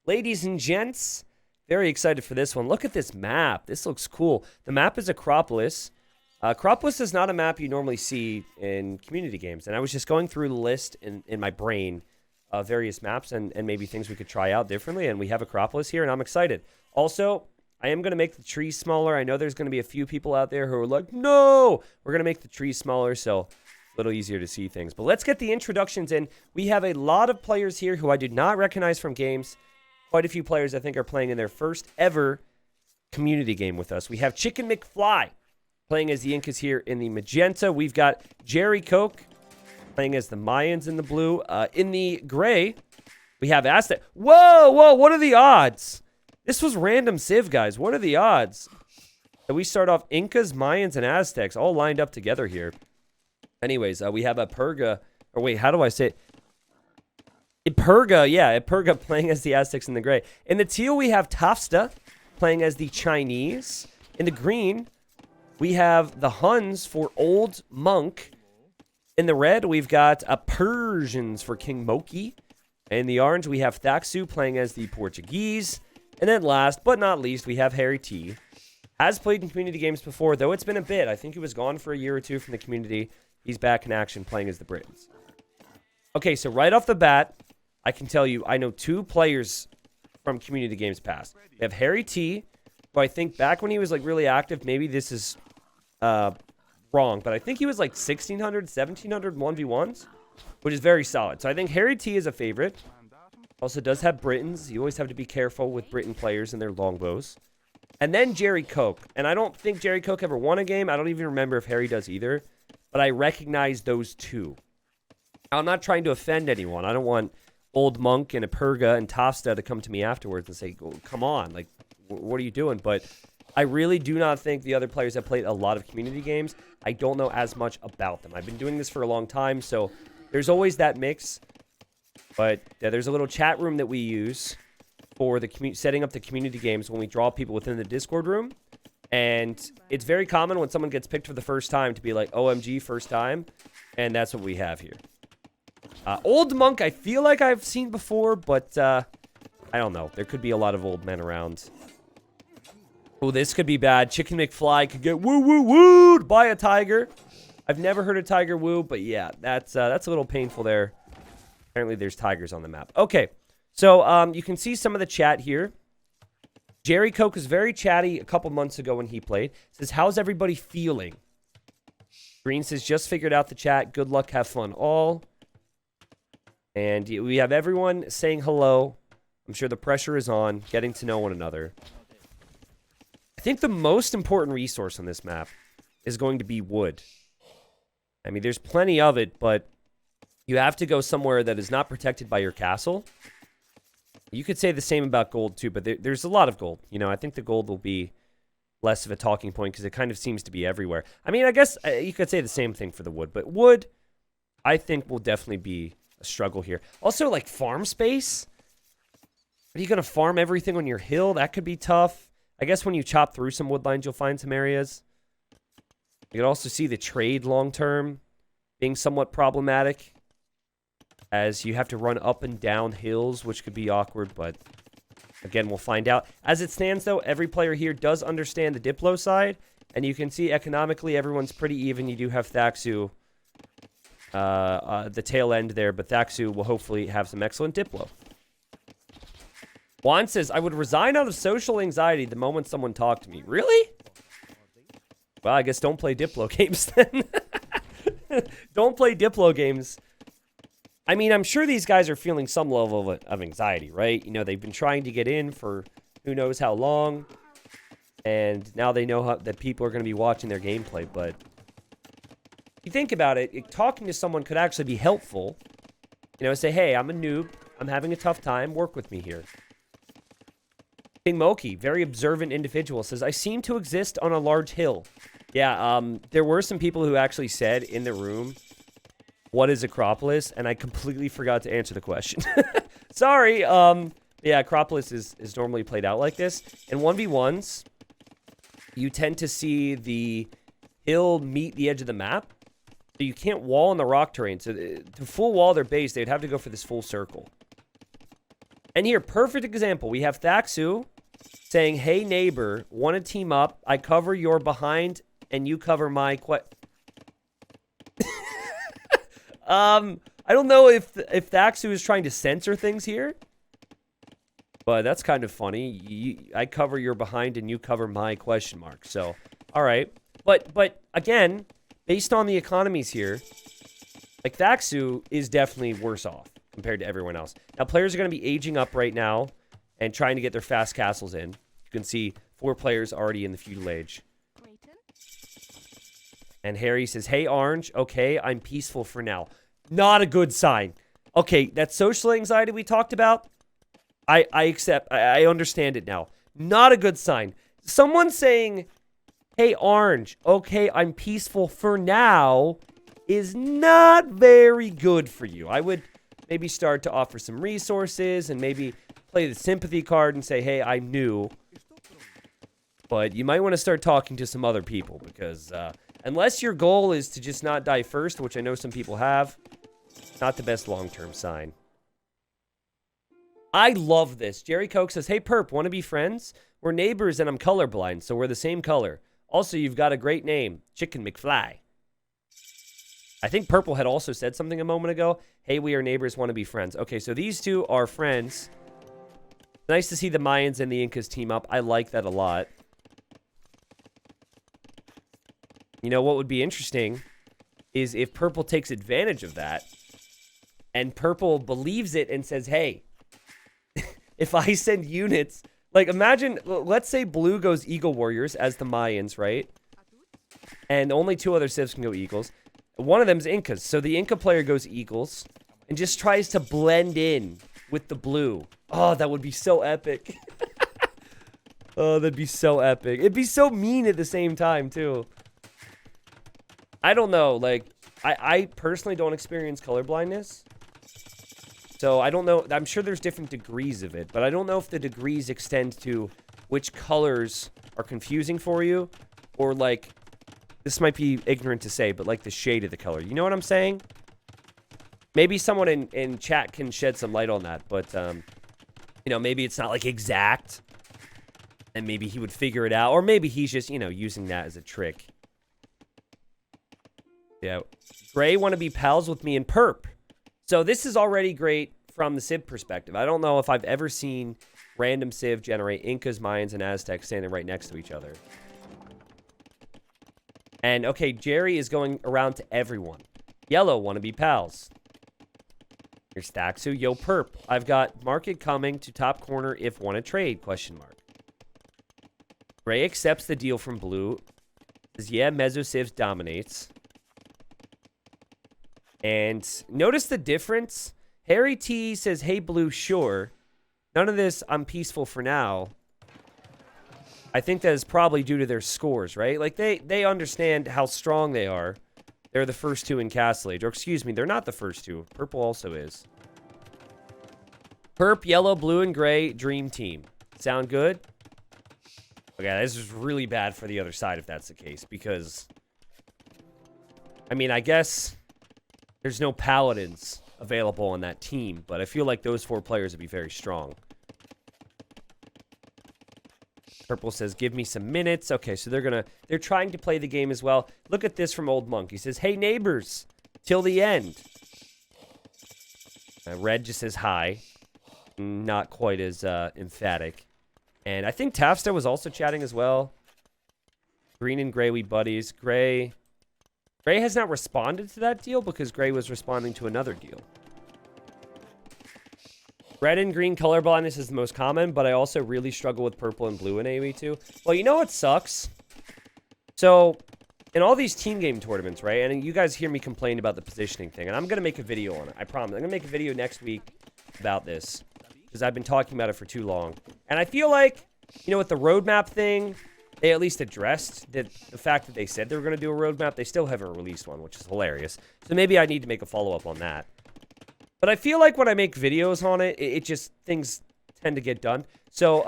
Ladies and gents, very excited for this one. Look at this map. This looks cool. The map is Acropolis. Acropolis is not a map you normally see in community games. And I was just going through the list in my brain of various maps and maybe things we could try out differently. And we have Acropolis here, and I'm excited. Also, I am going to make the trees smaller. I know there's going to be a few people out there who are like, no, we're going to make the trees smaller, so a little easier to see things. But let's get the introductions in. We have a lot of players here who I did not recognize from games. Quite a few players, I think, are playing in their first ever community game with us. We have Chicken McFly playing as the Incas here in the magenta. We've got Jerry Coke playing as the Mayans in the blue. In the gray, we have Aztec. Whoa, what are the odds? This was random Civ, guys. What are the odds that we start off Incas, Mayans, and Aztecs all lined up together here? Anyways, we have a Perga. Or wait, how do I say it? Perga playing as the Aztecs in the gray. In the teal, we have Tafsta playing as the Chinese. In the green, we have the Huns for Old Monk. In the red, we've got Persians for King Moki. In the orange, we have Thaxu playing as the Portuguese. And then last but not least, we have Harry T. Has played in community games before, though it's been a bit. I think he was gone for a year or two from the community. He's back in action playing as the Britons. Okay, so right off the bat, I can tell you I know two players from community games past. We have Harry T, who I think back when he was like really active, maybe this is wrong, but I think he was like 1,600, 1,700 1v1s, which is very solid. So I think Harry T is a favorite. Also does have Britons. You always have to be careful with Briton players and their longbows. And then Jerry Coke. And I don't think Jerry Coke ever won a game. I don't even remember if Harry does either. But I recognize those two. I'm not trying to offend anyone. I don't want Old Monk and a Perga and Tafsta to come to me afterwards and say, oh, come on, like, what are you doing? But I really do not think the other players have played a lot of community games. I don't know as much about them. I've been doing this for a long time, so there's always that mix. But there's a little chat room that we use for the setting up the community games when we draw people within the Discord room. And it's very common when someone gets picked for the first time to be like, OMG, first time. And that's what we have here. Old Monk, I feel like I've seen before, but I don't know. There could be a lot of old men around. Oh, this could be bad. Chicken McFly could get wooed by a tiger. I've never heard a tiger woo, but yeah, that's a little painful there. Apparently, there's tigers on the map. Okay, so you can see some of the chat here. Jerry Coke was very chatty a couple months ago when he played. Says, how's everybody feeling? Green says, just figured out the chat. Good luck, have fun all. And we have everyone saying hello. I'm sure the pressure is on, getting to know one another. I think the most important resource on this map is going to be wood. I mean, there's plenty of it, but you have to go somewhere that is not protected by your castle. You could say the same about gold, too, but there's a lot of gold. You know, I think the gold will be less of a talking point because it kind of seems to be everywhere. I mean, I guess you could say the same thing for the wood, but wood, I think, will definitely be a struggle here. Also, like, farm space. Are you going to farm everything on your hill? That could be tough. I guess when you chop through some wood lines, you'll find some areas. You can also see the trade long-term being somewhat problematic, as you have to run up and down hills, which could be awkward, but again, we'll find out. As it stands, though, every player here does understand the Diplo side, and you can see economically everyone's pretty even. You do have Thaxu, the tail end there, but Thaxu will hopefully have some excellent Diplo. Juan says, I would resign out of social anxiety the moment someone talked to me. Really? Well, I guess don't play Diplo games then. Don't play Diplo games. I mean, I'm sure these guys are feeling some level of anxiety, right? You know, they've been trying to get in for who knows how long. And now they know that people are going to be watching their gameplay. But if you think about it, talking to someone could actually be helpful. You know, say, hey, I'm a noob. I'm having a tough time. Work with me here. King Moki, very observant individual, says, I seem to exist on a large hill. Yeah, there were some people who actually said in the room, what is Acropolis? And I completely forgot to answer the question. Sorry. Yeah, Acropolis is normally played out like this. In 1v1s, you tend to see the hill meet the edge of the map. So you can't wall in the rock terrain. So to full wall their base, they'd have to go for this full circle. And here, perfect example. We have Thaxu saying, hey, neighbor, want to team up? I cover your behind and you cover my... I don't know if Thaxu is trying to censor things here. But that's kind of funny. I cover your behind and you cover my question mark. So, all right. But again, based on the economies here, like Thaxu is definitely worse off compared to everyone else. Now, players are going to be aging up right now and trying to get their fast castles in. You can see 4 players already in the feudal age. And Harry says, hey, Orange, okay, I'm peaceful for now. Not a good sign. Okay, that social anxiety we talked about, I accept. I understand it now. Not a good sign. Someone saying, hey, Orange, okay, I'm peaceful for now is not very good for you. I would maybe start to offer some resources and maybe play the sympathy card and say, hey, I'm new. But you might want to start talking to some other people because unless your goal is to just not die first, which I know some people have, not the best long-term sign. I love this. Jerry Coke says, hey, Perp, want to be friends? We're neighbors and I'm colorblind, so we're the same color. Also, you've got a great name, Chicken McFly. I think Purple had also said something a moment ago. Hey, we are neighbors, want to be friends. Okay, so these two are friends. Nice to see the Mayans and the Incas team up. I like that a lot. You know, what would be interesting is if Purple takes advantage of that and Purple believes it and says, hey, if I send units, like imagine, let's say Blue goes Eagle Warriors as the Mayans, right? And only 2 other civs can go Eagles. One of them's Incas. So the Inca player goes Eagles and just tries to blend in with the Blue. Oh, that would be so epic. Oh, that'd be so epic. It'd be so mean at the same time, too. I don't know. Like, I personally don't experience color blindness. So I don't know. I'm sure there's different degrees of it, but I don't know if the degrees extend to which colors are confusing for you, or like, this might be ignorant to say, but like the shade of the color. You know what I'm saying? Maybe someone in chat can shed some light on that, but, you know, maybe it's not like exact, and maybe he would figure it out, or maybe he's just, you know, using that as a trick. Yeah. Gray want to be pals with me and Perp. So this is already great from the Civ perspective. I don't know if I've ever seen random Civ generate Incas, Mayans, and Aztecs standing right next to each other. And, okay, Jerry is going around to everyone. Yellow, want to be pals. Here's Thaxu. Yo, Perp. I've got market coming to top corner if want to trade, question mark. Gray accepts the deal from Blue. Says, yeah, Meso Civs dominates. And notice the difference. Harry T says, hey, Blue, sure. None of this, I'm peaceful for now. I think that is probably due to their scores, right? Like, they understand how strong they are. They're the first 2 in Castle Age. Or, excuse me, they're not the first 2. Purple also is. Perp, Yellow, Blue, and Gray, Dream Team. Sound good? Okay, this is really bad for the other side if that's the case. Because, I mean, I guess there's no Paladins available on that team, but I feel like those 4 players would be very strong. Purple says, give me some minutes. Okay, so they're trying to play the game as well. Look at this from Old Monk. He says, hey, neighbors, till the end. Red just says hi. Not quite as emphatic. And I think Tafsta was also chatting as well. Green and Gray, we buddies. Gray has not responded to that deal because Gray was responding to another deal. Red and green color blindness is the most common, but I also really struggle with purple and blue in AoE2. Well, you know what sucks? So, in all these team game tournaments, right? And you guys hear me complain about the positioning thing, and I'm going to make a video on it. I promise. I'm going to make a video next week about this because I've been talking about it for too long. And I feel like, you know, with the roadmap thing, they at least addressed the fact that they said they were going to do a roadmap. They still haven't released one, which is hilarious. So maybe I need to make a follow-up on that. But I feel like when I make videos on it, it just, things tend to get done. So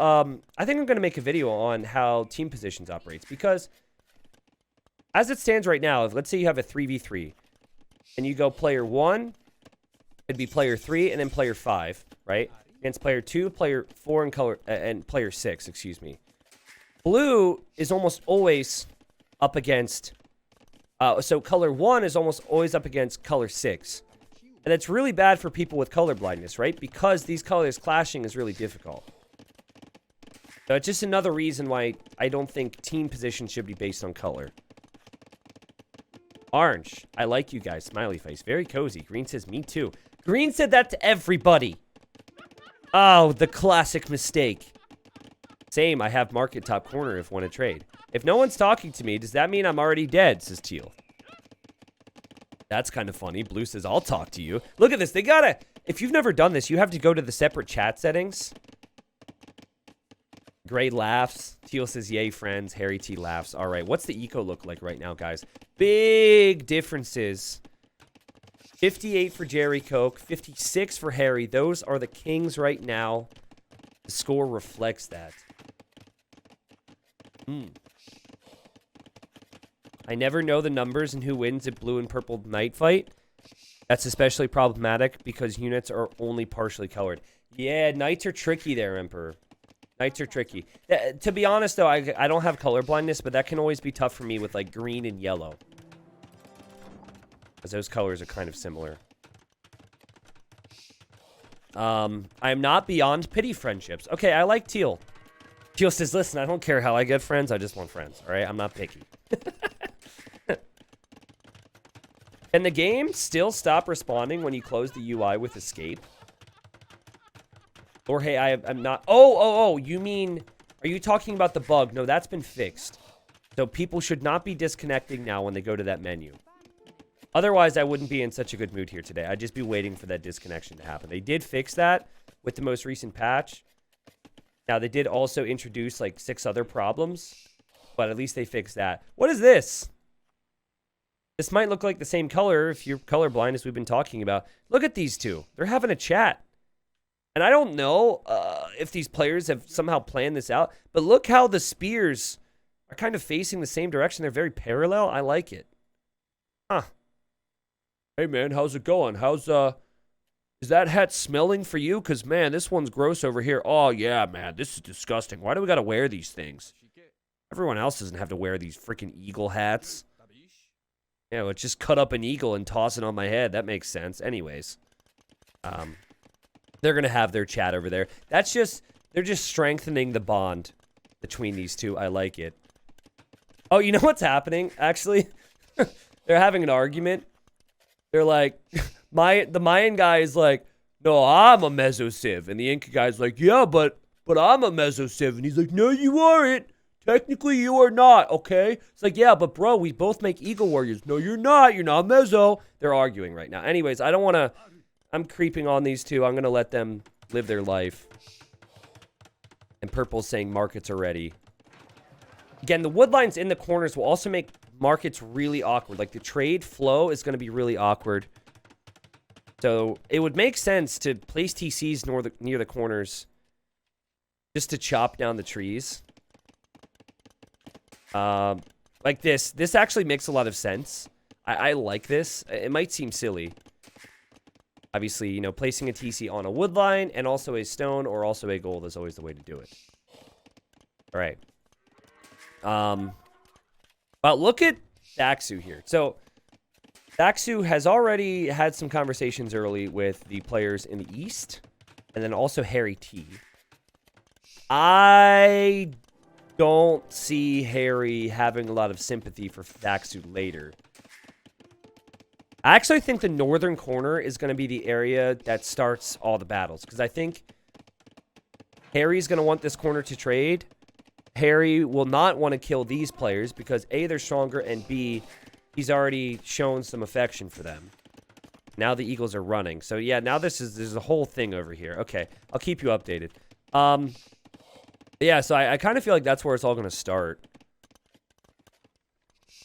I think I'm going to make a video on how team positions operates. Because as it stands right now, let's say you have a 3v3. And you go player 1, it'd be player 3, and then player 5, right? against player 2, player 4, and player 6, excuse me. Blue is almost always up against... so color 1 is almost always up against color 6. And it's really bad for people with color blindness, right? Because these colors clashing is really difficult. So it's just another reason why I don't think team position should be based on color. Orange. I like you guys. Smiley face. Very cozy. Green says, me too. Green said that to everybody. Oh, the classic mistake. Same. I have market top corner if want to trade. If no one's talking to me, does that mean I'm already dead, says Teal. That's kind of funny. Blue says, I'll talk to you. Look at this. They gotta... If you've never done this, you have to go to the separate chat settings. Gray laughs. Teal says, yay, friends. Harry T laughs. All right. What's the eco look like right now, guys? Big differences. 58 for Jerry Coke. 56 for Harry. Those are the kings right now. The score reflects that. I never know the numbers and who wins at blue and purple night fight. That's especially problematic because units are only partially colored. Yeah, knights are tricky there, Emperor. Knights are tricky. To be honest, though, I don't have color blindness, but that can always be tough for me with, like, green and yellow. Because those colors are kind of similar. I'm not beyond pity friendships. Okay, I like Teal. Teal says, listen, I don't care how I get friends. I just want friends, all right? I'm not picky. Can the game still stop responding when you close the UI with escape? Or, hey, I'm not... Oh, you mean... Are you talking about the bug? No, that's been fixed. So people should not be disconnecting now when they go to that menu. Otherwise, I wouldn't be in such a good mood here today. I'd just be waiting for that disconnection to happen. They did fix that with the most recent patch. Now, they did also introduce, like, 6 other problems. But at least they fixed that. What is this? This might look like the same color if you're colorblind, as we've been talking about. Look at these two. They're having a chat. And I don't know if these players have somehow planned this out. But look how the spears are kind of facing the same direction. They're very parallel. I like it. Huh. Hey, man, how's it going? How's, is that hat smelling for you? Because, man, this one's gross over here. Oh, yeah, man, this is disgusting. Why do we got to wear these things? Everyone else doesn't have to wear these freaking eagle hats. Yeah, let's just cut up an eagle and toss it on my head. That makes sense. Anyways. They're going to have their chat over there. That's just, they're just strengthening the bond between these two. I like it. Oh, you know what's happening, actually? They're having an argument. They're like, the Mayan guy is like, no, I'm a Mesosiv. And the Inca guy's like, yeah, but I'm a Mesosiv. And he's like, no, you aren't. Technically, you are not, okay? It's like, yeah, but bro, we both make Eagle Warriors. No, you're not. You're not Meso. They're arguing right now. Anyways, I don't want to... I'm creeping on these two. I'm going to let them live their life. And Purple's saying markets are ready. Again, the wood lines in the corners will also make markets really awkward. Like, the trade flow is going to be really awkward. So, it would make sense to place TCs near the corners just to chop down the trees. Like this. This actually makes a lot of sense. I like this. It might seem silly. Obviously, you know, placing a TC on a wood line and also a stone or also a gold is always the way to do it. All right. But look at Daxu here. So, Daxu has already had some conversations early with the players in the East. And then also Harry T. I don't see Harry having a lot of sympathy for Daxu later. I actually think the northern corner is going to be the area that starts all the battles. Because I think Harry's going to want this corner to trade. Harry will not want to kill these players because A, they're stronger, and B, he's already shown some affection for them. Now the Eagles are running. So yeah, now there's a whole thing over here. Okay, I'll keep you updated. Yeah, so I kind of feel like that's where it's all going to start.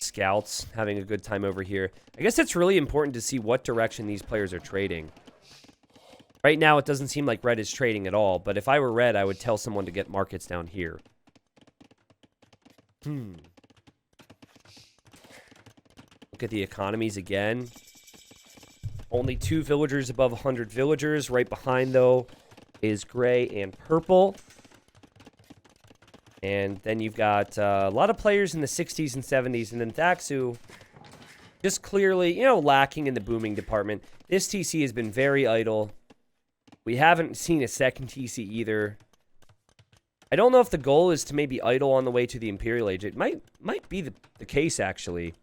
Scouts having a good time over here. I guess it's really important to see what direction these players are trading. Right now, it doesn't seem like red is trading at all, but if I were red, I would tell someone to get markets down here. Look at the economies again. Only 2 villagers above 100 villagers. Right behind, though, is gray and purple. And then you've got a lot of players in the 60s and 70s. And then Thaxu, just clearly, you know, lacking in the booming department. This TC has been very idle. We haven't seen a second TC either. I don't know if the goal is to maybe idle on the way to the Imperial Age. It might be the case, actually.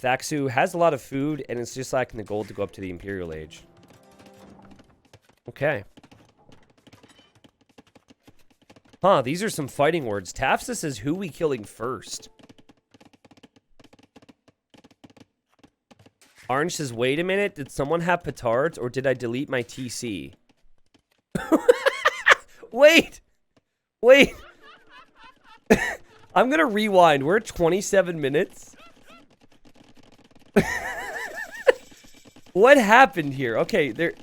Thaxu has a lot of food, and it's just lacking the gold to go up to the Imperial Age. Okay. Huh, these are some fighting words. Tafsta says, who we killing first? Orange says, wait a minute. Did someone have petards, or did I delete my TC? Wait. I'm going to rewind. We're at 27 minutes. What happened here? Okay, there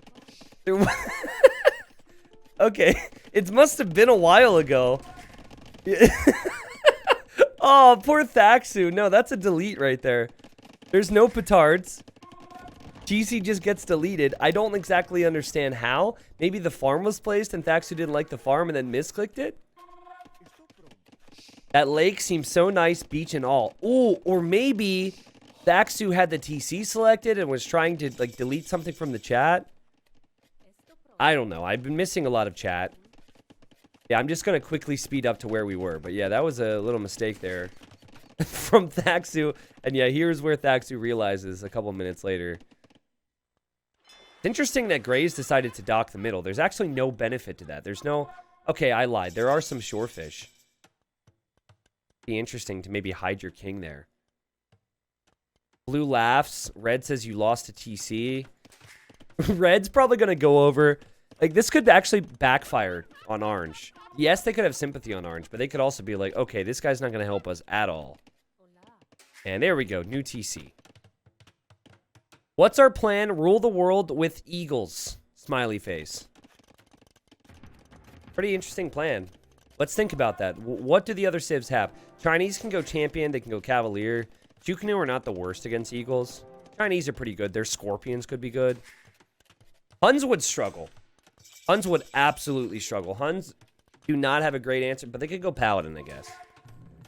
okay, it must have been a while ago. Oh, poor Thaxu. No, that's a delete right there. There's no petards. GC just gets deleted. I don't exactly understand how. Maybe the farm was placed and Thaxu didn't like the farm and then misclicked it. That lake seems so nice, beach and all. Ooh, or maybe Thaxu had the TC selected and was trying to like delete something from the chat. I don't know. I've been missing a lot of chat. Yeah, I'm just going to quickly speed up to where we were. But yeah, that was a little mistake there from Thaxu. And yeah, here's where Thaxu realizes a couple minutes later. It's interesting that Grays decided to dock the middle. There's actually no benefit to that. There's no... Okay, I lied. There are some shorefish. Be interesting to maybe hide your king there. Blue laughs. Red says you lost to TC. Red's probably going to go over... Like, this could actually backfire on Orange. Yes, they could have sympathy on Orange, but they could also be like, okay, this guy's not going to help us at all. And there we go. New TC. What's our plan? Rule the world with eagles. Smiley face. Pretty interesting plan. Let's think about that. What do the other civs have? Chinese can go champion. They can go cavalier. Jukunu are not the worst against eagles. Chinese are pretty good. Their scorpions could be good. Huns would struggle. Huns would absolutely struggle. Huns do not have a great answer, but they could go paladin, I guess.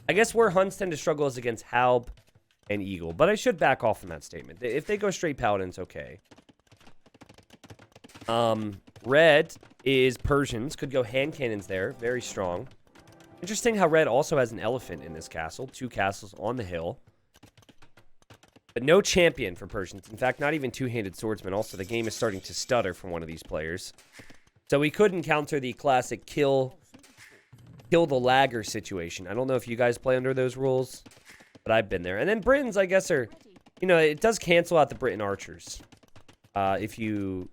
I guess where Huns tend to struggle is against Halb and Eagle, but I should back off from that statement. If they go straight paladin, it's okay. Red is Persians. Could go hand cannons there. Very strong. Interesting how Red also has an elephant in this castle. 2 castles on the hill. But no champion for Persians. In fact, not even two-handed swordsman. Also, the game is starting to stutter from one of these players. So we could encounter the classic kill the lagger situation. I don't know if you guys play under those rules, but I've been there. And then Britons, I guess, are, you know, it does cancel out the Briton archers if you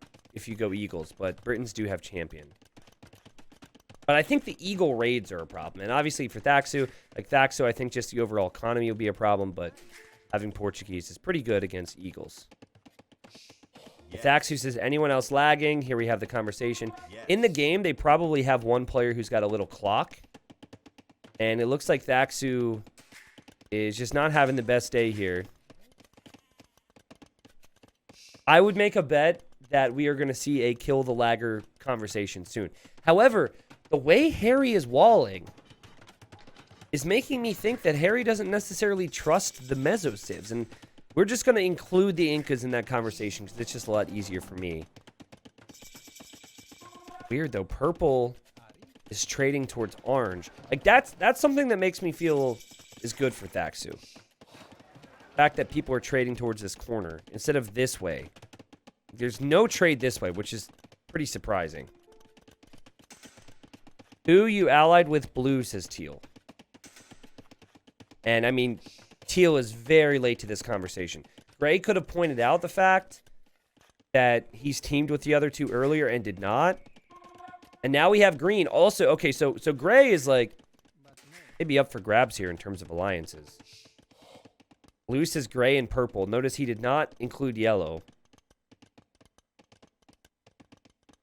go eagles, but Britons do have champion. But I think the eagle raids are a problem. And obviously for Thaxu, I think just the overall economy will be a problem, but having Portuguese is pretty good against eagles. Thaxu says, anyone else lagging? Here we have the conversation. In the game, they probably have one player who's got a little clock. And it looks like Thaxu is just not having the best day here. I would make a bet that we are going to see a kill the lagger conversation soon. However, the way Harry is walling is making me think that Harry doesn't necessarily trust the Meso-civs. And we're just going to include the Incas in that conversation because it's just a lot easier for me. Weird, though. Purple is trading towards orange. Like, that's something that makes me feel is good for Thaxu. The fact that people are trading towards this corner instead of this way. There's no trade this way, which is pretty surprising. Who you allied with blue, says Teal. And, I mean... Teal is very late to this conversation. Gray could have pointed out the fact that he's teamed with the other two earlier and did not. And now we have green also. Okay, so Gray is like maybe up for grabs here in terms of alliances. Blue says gray and purple. Notice he did not include yellow.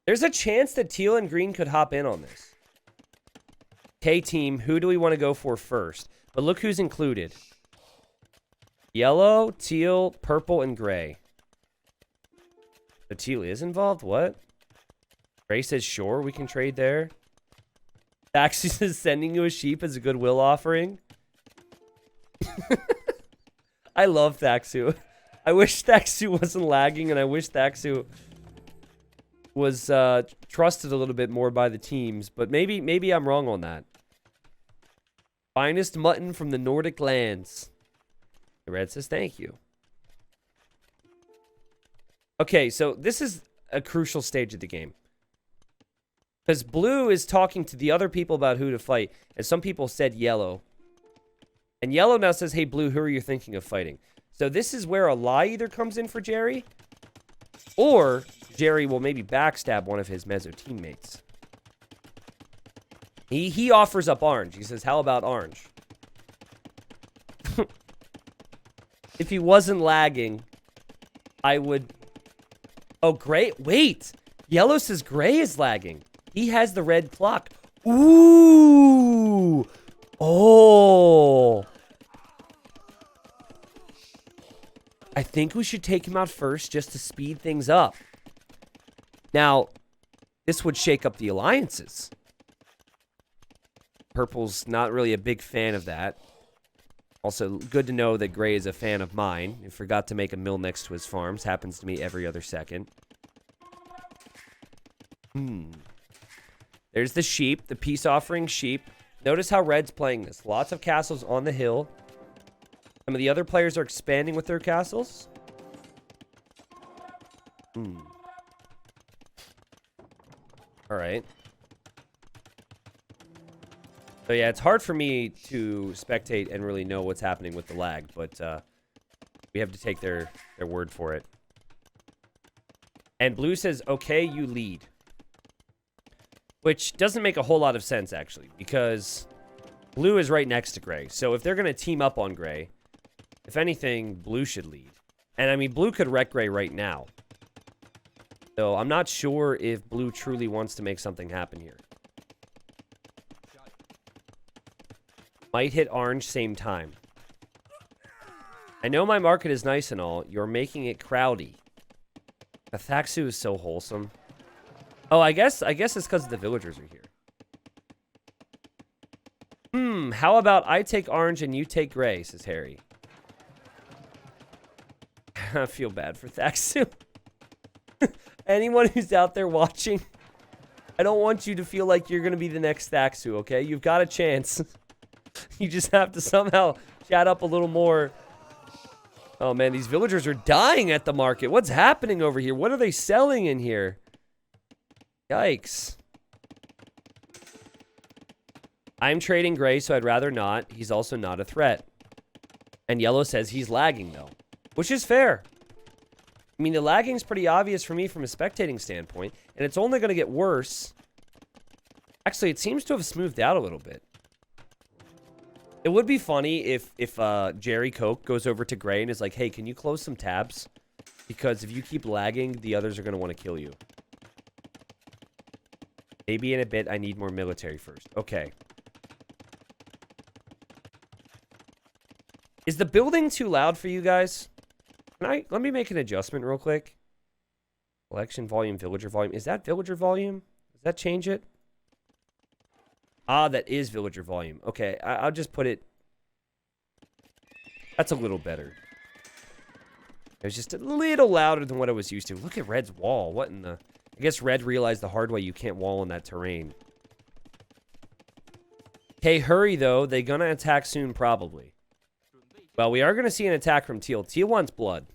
There's a chance that teal and green could hop in on this. Okay, team, who do we want to go for first? But look who's included. Yellow, teal, purple, and gray. The teal is involved? What? Gray says, sure, we can trade there. Thaxu says, sending you a sheep as a goodwill offering. I love Thaxu. I wish Thaxu wasn't lagging, and I wish Thaxu was trusted a little bit more by the teams. But maybe I'm wrong on that. Finest mutton from the Nordic lands. Red says, thank you. Okay, so this is a crucial stage of the game. Because blue is talking to the other people about who to fight. And some people said yellow. And yellow now says, hey, blue, who are you thinking of fighting? So this is where a lie either comes in for Jerry. Or Jerry will maybe backstab one of his Mezzo teammates. He offers up orange. He says, how about orange? If he wasn't lagging, I would... Oh, gray? Wait! Yellow says gray is lagging. He has the red clock. Ooh! Oh! I think we should take him out first just to speed things up. Now, this would shake up the alliances. Purple's not really a big fan of that. Also, good to know that Gray is a fan of mine. He forgot to make a mill next to his farms. Happens to me every other second. There's the sheep, the peace offering sheep. Notice how Red's playing this. Lots of castles on the hill. Some of the other players are expanding with their castles. Alright. So yeah, it's hard for me to spectate and really know what's happening with the lag, but we have to take their word for it. And blue says, okay, you lead. Which doesn't make a whole lot of sense, actually, because blue is right next to gray. So if they're going to team up on gray, if anything, blue should lead. And I mean, blue could wreck gray right now. So I'm not sure if blue truly wants to make something happen here. Might hit orange same time. I know my market is nice and all. You're making it crowdy. The Thaxu is so wholesome. Oh, I guess it's because the villagers are here. How about I take orange and you take gray, says Harry. I feel bad for Thaxu. Anyone who's out there watching, I don't want you to feel like you're going to be the next Thaxu, okay? You've got a chance. You just have to somehow chat up a little more. Oh, man, these villagers are dying at the market. What's happening over here? What are they selling in here? Yikes. I'm trading gray, so I'd rather not. He's also not a threat. And yellow says he's lagging, though. Which is fair. I mean, the lagging's pretty obvious for me from a spectating standpoint. And it's only going to get worse. Actually, it seems to have smoothed out a little bit. It would be funny if Jerry Coke goes over to Gray and is like, hey, can you close some tabs? Because if you keep lagging, the others are going to want to kill you. Maybe in a bit, I need more military first. Okay. Is the building too loud for you guys? Let me make an adjustment real quick. Election volume, villager volume. Is that villager volume? Does that change it? Ah, that is villager volume. Okay, I'll just put it... That's a little better. It was just a little louder than what I was used to. Look at Red's wall. What in the... I guess Red realized the hard way you can't wall in that terrain. Okay, hurry, though. They're gonna attack soon, probably. Well, we are gonna see an attack from Teal. Teal wants blood.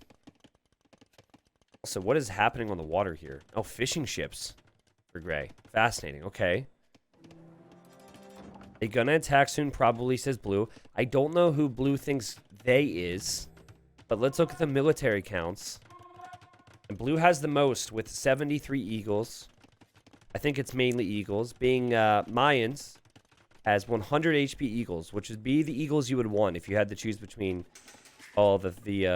Also, what is happening on the water here? Oh, fishing ships for Gray. Fascinating. Okay. They're gonna attack soon, probably, says Blue. I don't know who Blue thinks they is, but let's look at the military counts. And Blue has the most with 73 eagles. I think it's mainly eagles. Being Mayans has 100 HP eagles, which would be the eagles you would want if you had to choose between all the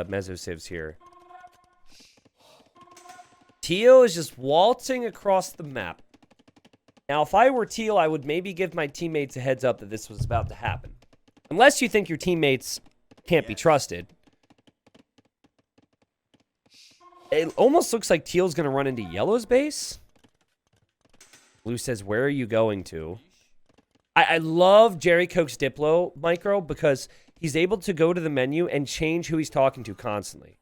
Meso-civs here. Teal is just waltzing across the map. Now, if I were Teal, I would maybe give my teammates a heads up that this was about to happen. Unless you think your teammates can't be trusted. It almost looks like Teal's going to run into Yellow's base. Blue says, where are you going to? I love Jerry Coke's Diplo micro because he's able to go to the menu and change who he's talking to constantly.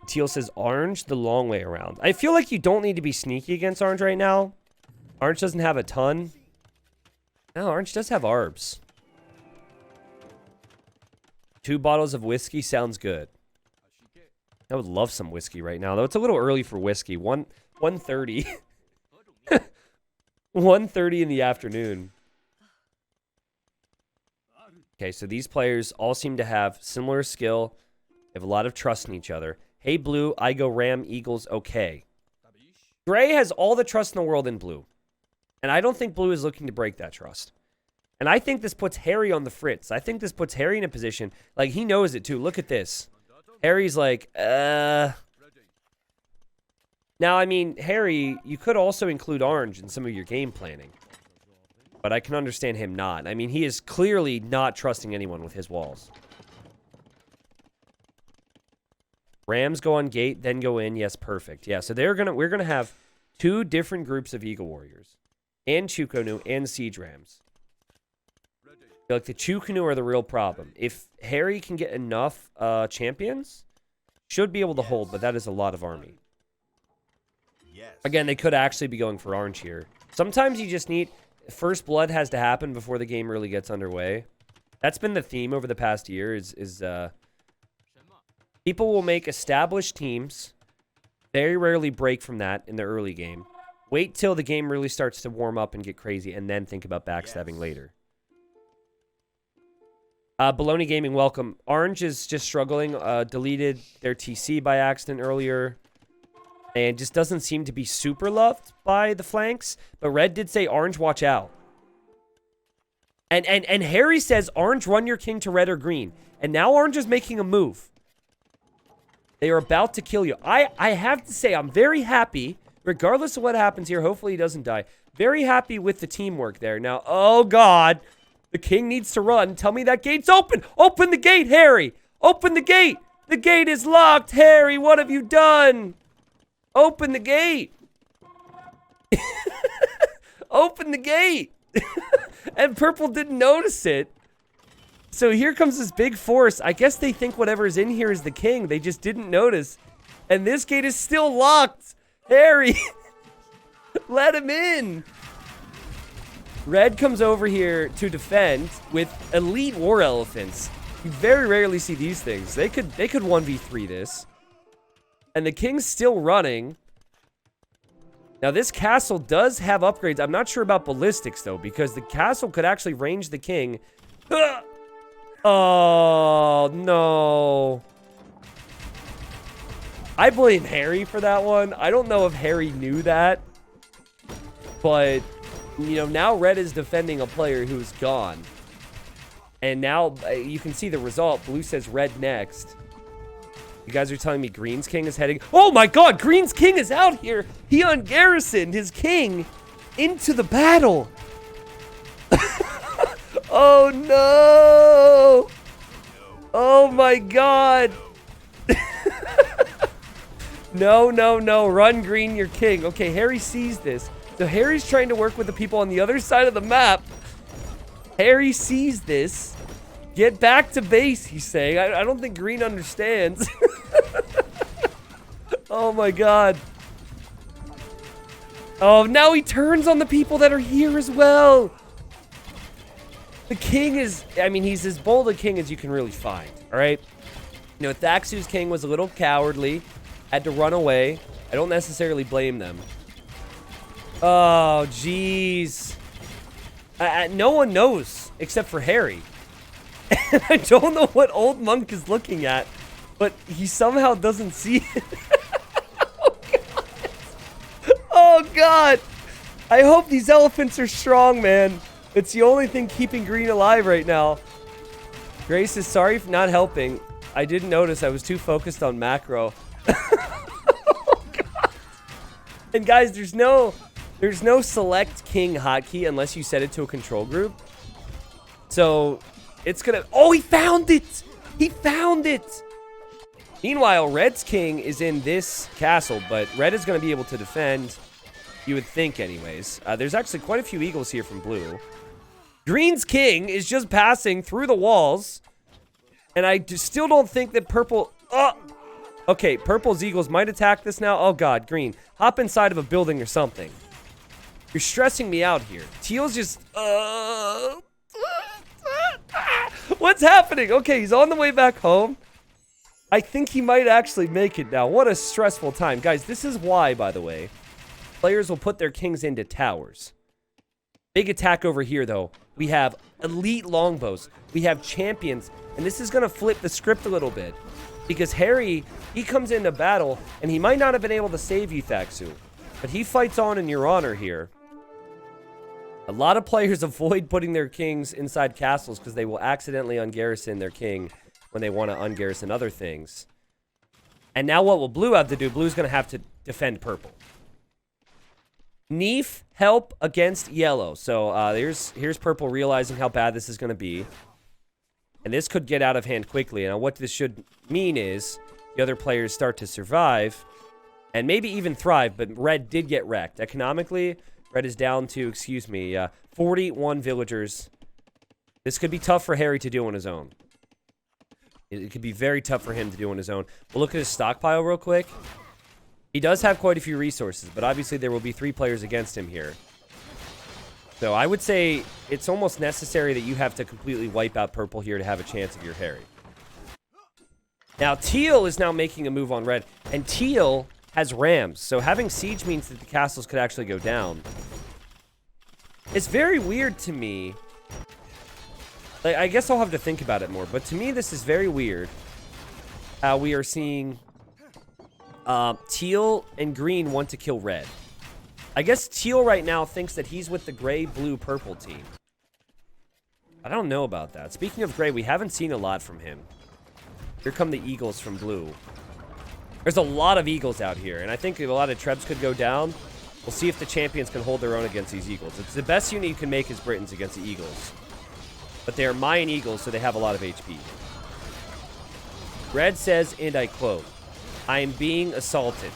Teal says, orange the long way around. I feel like you don't need to be sneaky against orange right now. Orange doesn't have a ton. No, orange does have arbs. 2 bottles of whiskey sounds good. I would love some whiskey right now, though. It's a little early for whiskey. 1:30. 1:30 in the afternoon. Okay, so these players all seem to have similar skill. They have a lot of trust in each other. Hey, Blue, I go Ram, Eagles, okay. Gray has all the trust in the world in Blue. And I don't think Blue is looking to break that trust. And I think this puts Harry on the fritz. I think this puts Harry in a position, like, he knows it too. Look at this. Harry's like, Now, I mean, Harry, you could also include orange in some of your game planning. But I can understand him not. I mean, he is clearly not trusting anyone with his walls. Rams go on gate, then go in. Yes, perfect. Yeah, so we're gonna have 2 different groups of Eagle Warriors. And Chukonu and Siege Rams. I feel like the Chukonu are the real problem. If Harry can get enough champions, should be able to hold, but that is a lot of army. Again, they could actually be going for orange here. Sometimes you just need... First blood has to happen before the game really gets underway. That's been the theme over the past year is people will make established teams, very rarely break from that in the early game. Wait till the game really starts to warm up and get crazy, and then think about backstabbing later. Baloney Gaming, welcome. Orange is just struggling. Deleted their TC by accident earlier. And just doesn't seem to be super loved by the flanks. But Red did say, orange, watch out. And Harry says, orange, run your king to red or green. And now orange is making a move. They are about to kill you. I have to say, I'm very happy, regardless of what happens here. Hopefully he doesn't die. Very happy with the teamwork there. Now, oh God, the king needs to run. Tell me that gate's open. Open the gate, Harry. Open the gate. The gate is locked. Harry, what have you done? Open the gate. Open the gate. And purple didn't notice it. So here comes this big force. I guess they think whatever's in here is the king. They just didn't notice. And this gate is still locked. Harry, let him in. Red comes over here to defend with elite war elephants. You very rarely see these things. They could 1v3 this. And the king's still running. Now, this castle does have upgrades. I'm not sure about ballistics, though, because the castle could actually range the king. Oh, no. I blame Harry for that one. I don't know if Harry knew that. But, you know, now Red is defending a player who's gone. And now you can see the result. Blue says Red next. You guys are telling me Green's king is heading... Oh my God, Green's king is out here. He ungarrisoned his king into the battle. Oh no. Oh my God. No, no, no. Run, Green, your king. Okay, Harry sees this. So Harry's trying to work with the people on the other side of the map. Harry sees this. Get back to base, he's saying. I don't think Green understands. Oh my God. Oh, now he turns on the people that are here as well. The king is, I mean, he's as bold a king as you can really find, all right? You know, Thaxu's king was a little cowardly, had to run away. I don't necessarily blame them. Oh, jeez. No one knows except for Harry. And I don't know what old monk is looking at, but he somehow doesn't see it. Oh, God. Oh, God. I hope these elephants are strong, man. It's the only thing keeping Green alive right now. Grace is sorry for not helping. I didn't notice. I was too focused on macro. Oh, God. And guys, there's no select king hotkey unless you set it to a control group. So... it's gonna... oh, he found it! He found it! Meanwhile, Red's king is in this castle, but Red is gonna be able to defend. You would think anyways. There's actually quite a few eagles here from blue. Green's king is just passing through the walls. And I still don't think that purple... Oh! Okay, purple's eagles might attack this now. Oh, God, green. Hop inside of a building or something. You're stressing me out here. Teal's just... What's happening? Okay, he's on the way back home. I think he might actually make it now. What a stressful time. Guys, this is why, by the way, players will put their kings into towers. Big attack over here, though. We have elite longbows. We have champions. And this is going to flip the script a little bit. Because Harry, he comes into battle, and he might not have been able to save you, Thaxu. But he fights on in your honor here. A lot of players avoid putting their kings inside castles because they will accidentally ungarrison their king when they want to ungarrison other things. And now what will blue have to do? Blue's going to have to defend purple. Neef help against yellow. So here's purple realizing how bad this is going to be. And this could get out of hand quickly. Now, what this should mean is the other players start to survive and maybe even thrive, but red did get wrecked. Economically, red is down to, 41 villagers. This could be tough for Harry to do on his own. It could be very tough for him to do on his own. We'll look at his stockpile real quick. He does have quite a few resources, but obviously there will be 3 players against him here. So I would say it's almost necessary that you have to completely wipe out purple here to have a chance of your Harry. Now, teal is now making a move on red, and teal has rams. So having siege means that the castles could actually go down. It's very weird to me. Like, I guess I'll have to think about it more, but to me this is very weird how we are seeing teal and green want to kill red. I guess teal right now thinks that he's with the gray, blue, purple team. I don't know about that. Speaking of gray, we haven't seen a lot from him. Here come the eagles from blue. There's a lot of eagles out here, and I think a lot of trebs could go down. We'll see if the champions can hold their own against these eagles. It's the best unit you can make is Britons against the eagles. But they are Mayan eagles, so they have a lot of HP. Red says, and I quote, "I am being assaulted."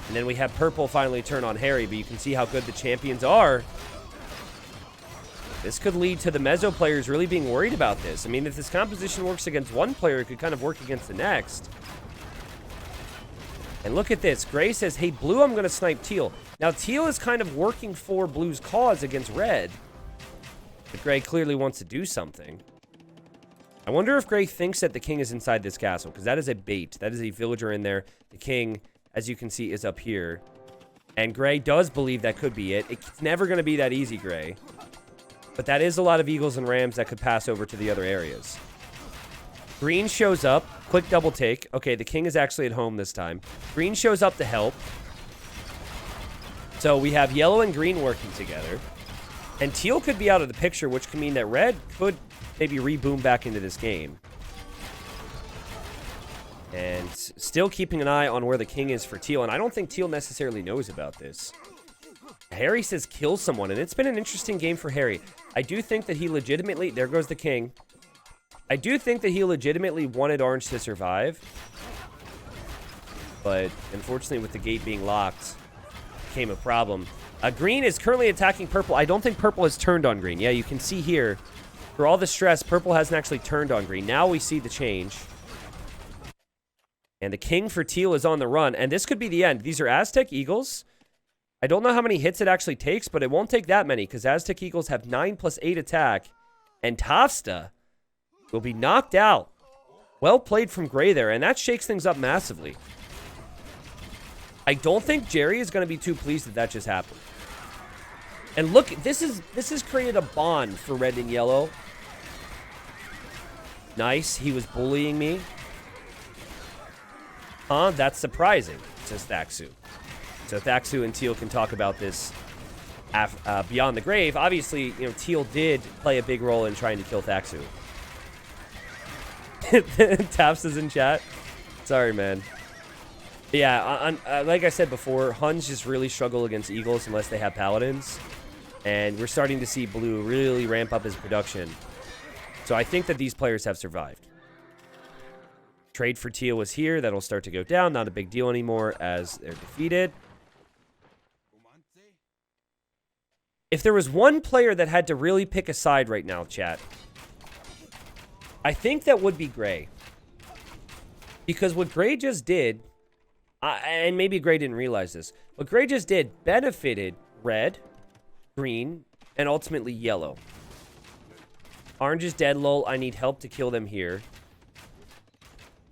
And then we have purple finally turn on Harry, but you can see how good the champions are. This could lead to the Mezzo players really being worried about this. I mean, if this composition works against one player, it could kind of work against the next. And look at this. Gray says, hey, blue, I'm going to snipe teal. Now, teal is kind of working for blue's cause against red. But gray clearly wants to do something. I wonder if gray thinks that the king is inside this castle, because that is a bait. That is a villager in there. The king, as you can see, is up here. And gray does believe that could be it. It's never going to be that easy, gray. But that is a lot of eagles and rams that could pass over to the other areas. Green shows up. Quick double take. Okay, the king is actually at home this time. Green shows up to help. So we have yellow and green working together. And teal could be out of the picture, which could mean that red could maybe reboom back into this game. And still keeping an eye on where the king is for teal. And I don't think teal necessarily knows about this. Harry says kill someone, and it's been an interesting game for Harry. I do think that he legitimately... There goes the king. I do think that he legitimately wanted orange to survive. But unfortunately, with the gate being locked, became a problem. Green is currently attacking purple. I don't think purple has turned on green. Yeah, you can see here, for all the stress, purple hasn't actually turned on green. Now we see the change. And the king for teal is on the run, and this could be the end. These are Aztec Eagles. I don't know how many hits it actually takes, but it won't take that many because Aztec Eagles have 9+8 attack. And Tafsta will be knocked out. Well played from Gray there, and that shakes things up massively. I don't think Jerry is going to be too pleased that that just happened. And look, this has created a bond for red and yellow. Nice, he was bullying me. Huh, that's surprising, says Thaxu. So Thaxu and Teal can talk about this beyond the grave. Obviously, you know, Teal did play a big role in trying to kill Thaxu. Taps is in chat. Sorry, man. But yeah, like I said before, Huns just really struggle against Eagles unless they have Paladins. And we're starting to see Blue really ramp up his production. So I think that these players have survived. Trade for Teal was here. That'll start to go down. Not a big deal anymore as they're defeated. If there was one player that had to really pick a side right now, chat, I think that would be Gray. Because what Gray just did, and maybe Gray didn't realize this, what Gray just did benefited red, green, and ultimately yellow. Orange is dead, lol. I need help to kill them here.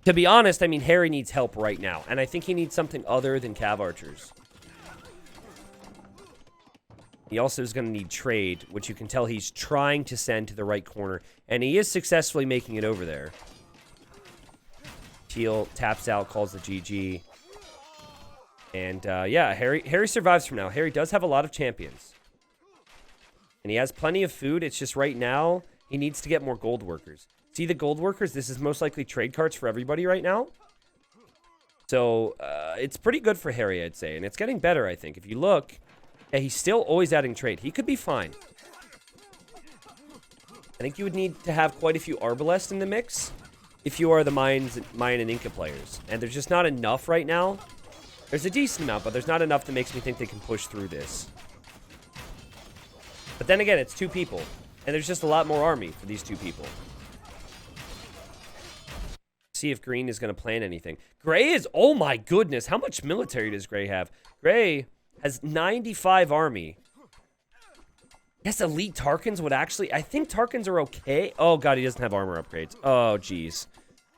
To be honest, I mean, Harry needs help right now. And I think he needs something other than Cav Archers. He also is going to need trade, which you can tell he's trying to send to the right corner. And he is successfully making it over there. Teal taps out, calls the GG. And, yeah, Harry survives from now. Harry does have a lot of champions. And he has plenty of food. It's just right now, he needs to get more gold workers. See the gold workers? This is most likely trade carts for everybody right now. So, it's pretty good for Harry, I'd say. And it's getting better, I think. If you look, yeah, he's still always adding trade. He could be fine. I think you would need to have quite a few Arbalest in the mix if you are the Mayan and Inca players. And there's just not enough right now. There's a decent amount, but there's not enough that makes me think they can push through this. But then again, it's 2 people. And there's just a lot more army for these 2 people. See if Green is going to plan anything. Gray is... Oh my goodness. How much military does Gray have? Gray has 95 army. Yes, elite Tarkans would actually... I think Tarkans are okay. Oh god, he doesn't have armor upgrades. Oh, jeez.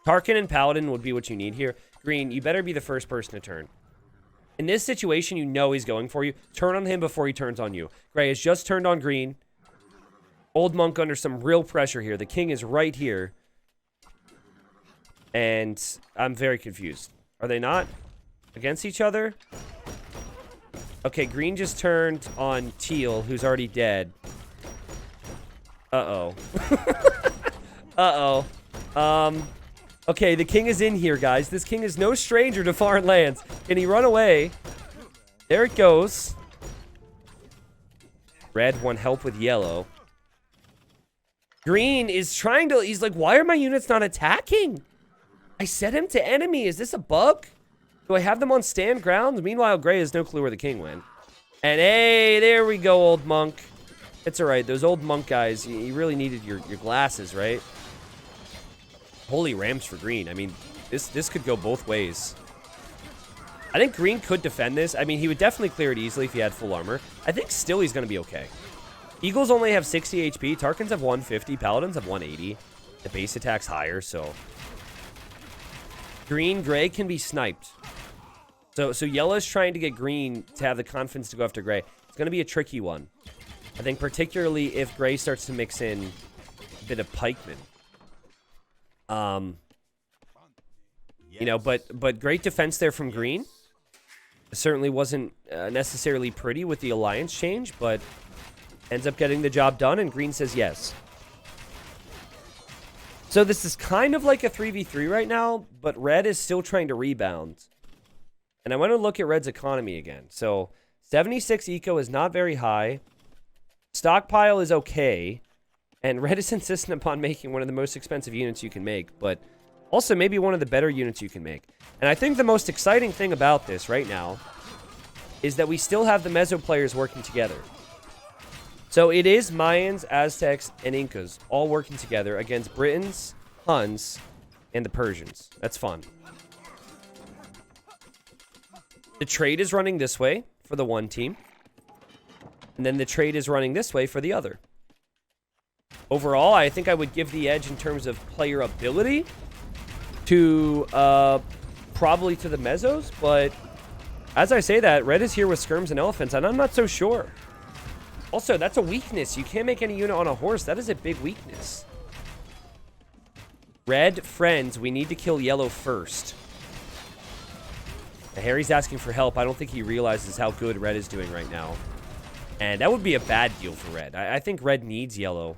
Tarkan and Paladin would be what you need here. Green, you better be the first person to turn. In this situation, you know he's going for you. Turn on him before he turns on you. Gray has just turned on Green. Old Monk under some real pressure here. The king is right here. And I'm very confused. Are they not against each other? Okay, Green just turned on Teal, who's already dead. Uh-oh. Uh-oh. Okay, the king is in here, guys. This king is no stranger to foreign lands. Can he run away? There it goes. Red won help with yellow. Green is trying to... He's like, why are my units not attacking? I set him to enemy. Is this a bug? Do I have them on stand ground? Meanwhile, Gray has no clue where the king went. And hey, there we go, old monk. It's all right. Those old monk guys, you really needed your glasses, right? Holy rams for Green. I mean, this could go both ways. I think Green could defend this. I mean, he would definitely clear it easily if he had full armor. I think still he's going to be okay. Eagles only have 60 HP. Tarkans have 150. Paladins have 180. The base attack's higher, so... Green, Gray can be sniped. So Yellow's trying to get Green to have the confidence to go after Gray. It's going to be a tricky one. I think particularly if Gray starts to mix in a bit of pikemen. You know, but great defense there from Green. Certainly wasn't necessarily pretty with the alliance change, but ends up getting the job done, and Green says yes. So this is kind of like a 3v3 right now, but Red is still trying to rebound. And I want to look at Red's economy again. So 76 eco is not very high. Stockpile is okay. And Red is insistent upon making one of the most expensive units you can make, but also maybe one of the better units you can make. And I think the most exciting thing about this right now is that we still have the Meso players working together. So it is Mayans, Aztecs, and Incas all working together against Britons, Huns, and the Persians. That's fun. The trade is running this way for the one team. And then the trade is running this way for the other. Overall, I think I would give the edge in terms of player ability to probably to the Mesos. But as I say that, Red is here with skirms and elephants, and I'm not so sure. Also, that's a weakness. You can't make any unit on a horse. That is a big weakness. Red, friends, we need to kill yellow first. Now, Harry's asking for help. I don't think he realizes how good Red is doing right now. And that would be a bad deal for Red. I think Red needs yellow.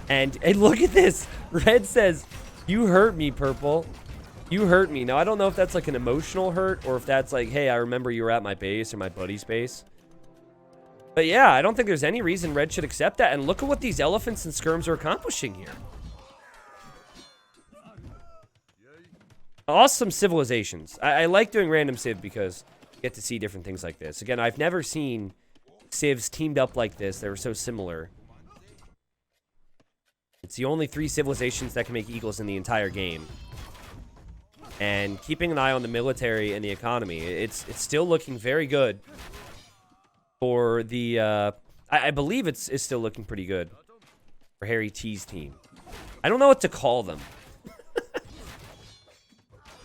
And look at this. Red says, you hurt me, Purple. You hurt me. Now, I don't know if that's like an emotional hurt or if that's like, hey, I remember you were at my base or my buddy's base. But yeah, I don't think there's any reason Red should accept that. And look at what these elephants and skirms are accomplishing here. Awesome civilizations. I like doing random civ because you get to see different things like this. Again, I've never seen civs teamed up like this. They were so similar. It's the only 3 civilizations that can make eagles in the entire game. And keeping an eye on the military and the economy, it's still looking very good for the... I believe it's still looking pretty good for Harry T's team. I don't know what to call them.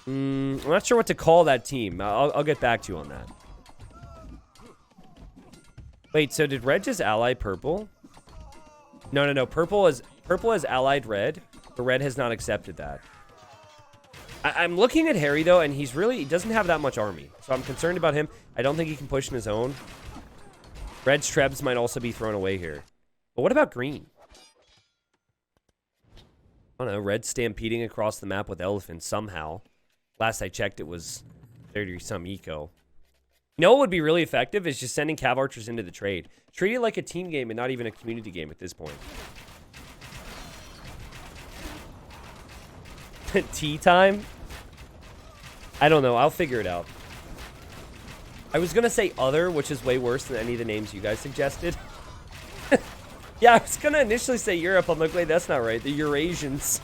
I'm not sure what to call that team. I'll get back to you on that. Wait, so did red just ally purple? No. Purple has allied red, but red has not accepted that. I'm looking at Harry, though, and he doesn't have that much army. So I'm concerned about him. I don't think he can push in his own. Red's trebs might also be thrown away here. But what about green? I don't know. Red stampeding across the map with elephants somehow. Last I checked, it was 30-some eco. You know what would be really effective is just sending cav archers into the trade. Treat it like a team game and not even a community game at this point. Tea time? I don't know. I'll figure it out. I was going to say other, which is way worse than any of the names you guys suggested. Yeah, I was going to initially say Europe. I'm like, wait, that's not right. The Eurasians.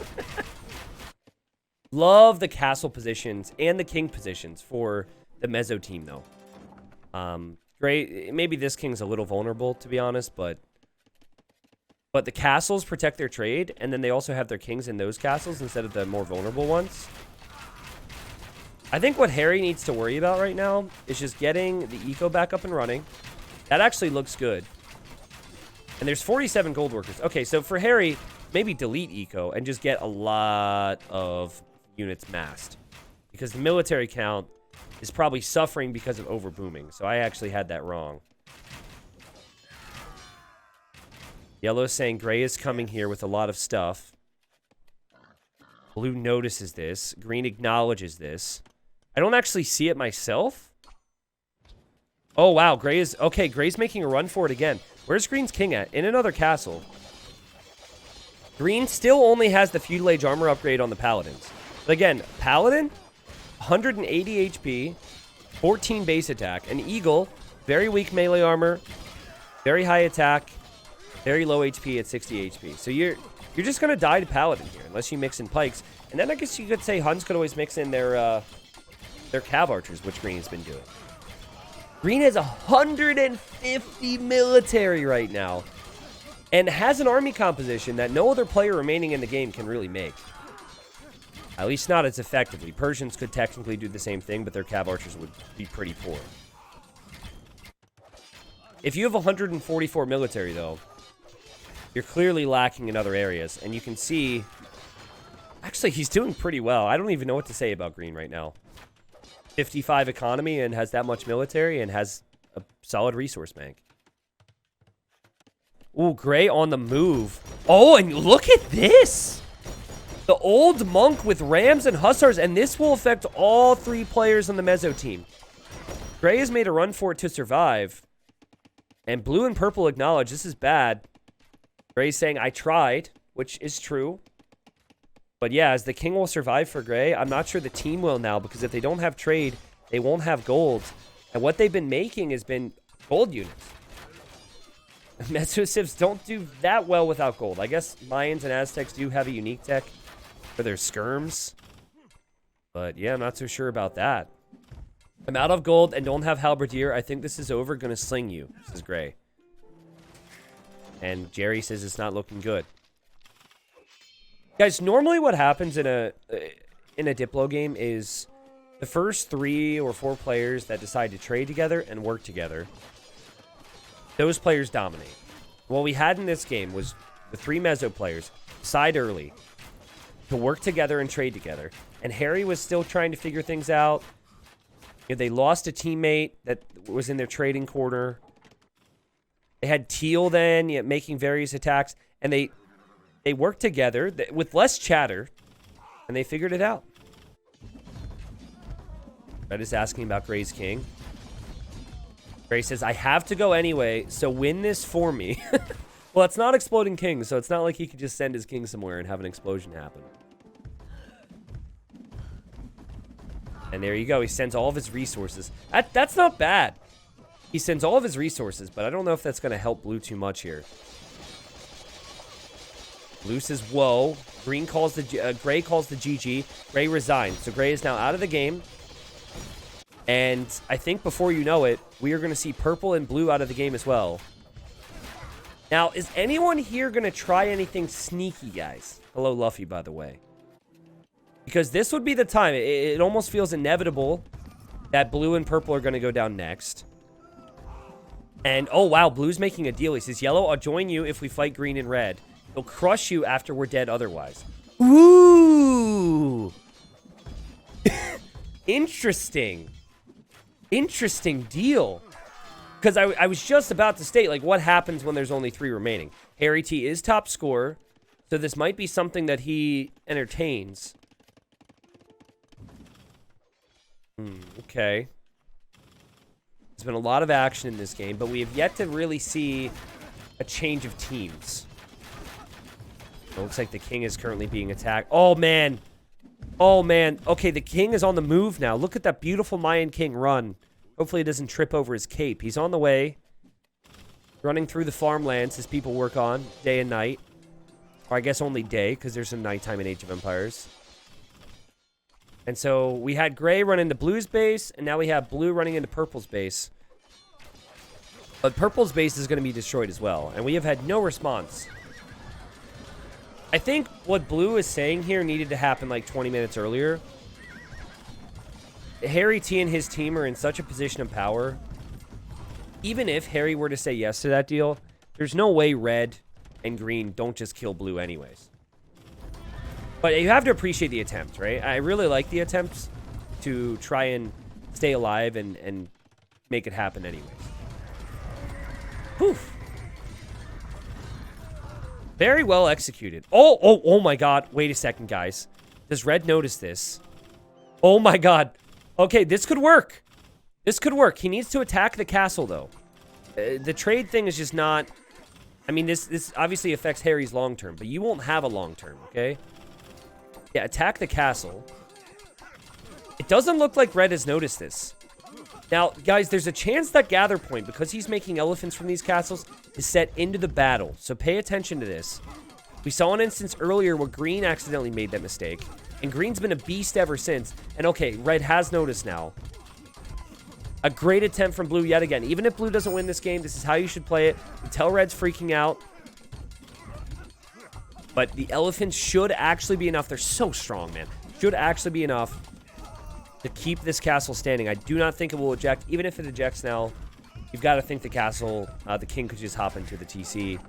Love the castle positions and the king positions for the Mezzo team, though. Great. Maybe this king's a little vulnerable, to be honest, but the castles protect their trade, and then they also have their kings in those castles instead of the more vulnerable ones. I think what Harry needs to worry about right now is just getting the eco back up and running. That actually looks good. And there's 47 gold workers. Okay, so for Harry, maybe delete eco and just get a lot of units massed. Because the military count is probably suffering because of overbooming. So I actually had that wrong. Yellow is saying gray is coming here with a lot of stuff. Blue notices this. Green acknowledges this. I don't actually see it myself. Oh, wow. Gray is... Okay, gray's making a run for it again. Where's green's king at? In another castle. Green still only has the feudal age armor upgrade on the paladins. But again, paladin, 180 HP, 14 base attack. An eagle, very weak melee armor, very high attack, very low HP at 60 HP. So you're just going to die to paladin here, unless you mix in pikes. And then I guess you could say Huns could always mix in their cav archers, which green's been doing. Green has 150 military right now, and has an army composition that no other player remaining in the game can really make. At least not as effectively. Persians could technically do the same thing, but their cav archers would be pretty poor. If you have 144 military, though, you're clearly lacking in other areas, and you can see... Actually, he's doing pretty well. I don't even know what to say about green right now. 55 economy and has that much military and has a solid resource bank. Ooh, gray on the move. Oh, and look at this! The old monk with rams and hussars, and this will affect all 3 players on the Mezzo team. Gray has made a run for it to survive. And blue and purple acknowledge this is bad. Gray's saying, I tried, which is true. But yeah, as the king will survive for gray, I'm not sure the team will now, because if they don't have trade, they won't have gold. And what they've been making has been gold units. Mezzo civs don't do that well without gold. I guess Mayans and Aztecs do have a unique tech for their skirms. But yeah, I'm not so sure about that. I'm out of gold and don't have halberdier. I think this is over. Gonna sling you, says Gray. And Jerry says it's not looking good. Guys, normally what happens in a Diplo game is the first 3 or 4 players that decide to trade together and work together, those players dominate. What we had in this game was the 3 Mezzo players decide early to work together and trade together. And Harry was still trying to figure things out. You know, they lost a teammate that was in their trading corner. They had Teal then, you know, making various attacks. And they worked together with less chatter, and they figured it out. Red is asking about Gray's king. Gray says, I have to go anyway, so win this for me. Well, it's not exploding king, so it's not like he could just send his king somewhere and have an explosion happen. And there you go. He sends all of his resources. That's not bad. He sends all of his resources, but I don't know if that's going to help blue too much here. Blue says, whoa. Green calls the... Gray calls the GG. Gray resigns. So Gray is now out of the game. And I think before you know it, we are going to see purple and blue out of the game as well. Now, is anyone here going to try anything sneaky, guys? Hello, Luffy, by the way. Because this would be the time. It almost feels inevitable that blue and purple are going to go down next. And, oh, wow, blue's making a deal. He says, yellow, I'll join you if we fight green and red. He'll crush you after we're dead otherwise. Ooh. Interesting. Interesting deal. Because I was just about to state, like, what happens when there's only 3 remaining? Harry T is top scorer, so this might be something that he entertains. Okay. There's been a lot of action in this game, but we have yet to really see a change of teams. It looks like the king is currently being attacked. Oh, man. Oh, man. Okay, the king is on the move now. Look at that beautiful Mayan king run. Hopefully he doesn't trip over his cape. He's on the way. Running through the farmlands his people work on day and night. Or I guess only day, because there's some nighttime in Age of Empires. And so we had gray run into blue's base, and now we have blue running into purple's base. But purple's base is going to be destroyed as well. And we have had no response. I think what blue is saying here needed to happen like 20 minutes earlier. Harry T and his team are in such a position of power. Even if Harry were to say yes to that deal, there's no way red and green don't just kill blue anyways. But you have to appreciate the attempt, right? I really like the attempts to try and stay alive and make it happen anyways. Poof. Very well executed. Oh my god. Wait a second, guys. Does red notice this? Oh my god. Okay, this could work. This could work. He needs to attack the castle, though. The trade thing is just not... I mean, this obviously affects Harry's long-term, but you won't have a long-term, okay? Yeah, attack the castle. It doesn't look like red has noticed this. Now, guys, there's a chance that gather point, because he's making elephants from these castles, is set into the battle. So pay attention to this. We saw an instance earlier where green accidentally made that mistake. And green's been a beast ever since. And okay, red has noticed now. A great attempt from blue yet again. Even if blue doesn't win this game, this is how you should play it. You tell red's freaking out. But the elephants should actually be enough. They're so strong, man. Should actually be enough to keep this castle standing. I do not think it will eject. Even if it ejects now, you've got to think the castle, the king could just hop into the TC.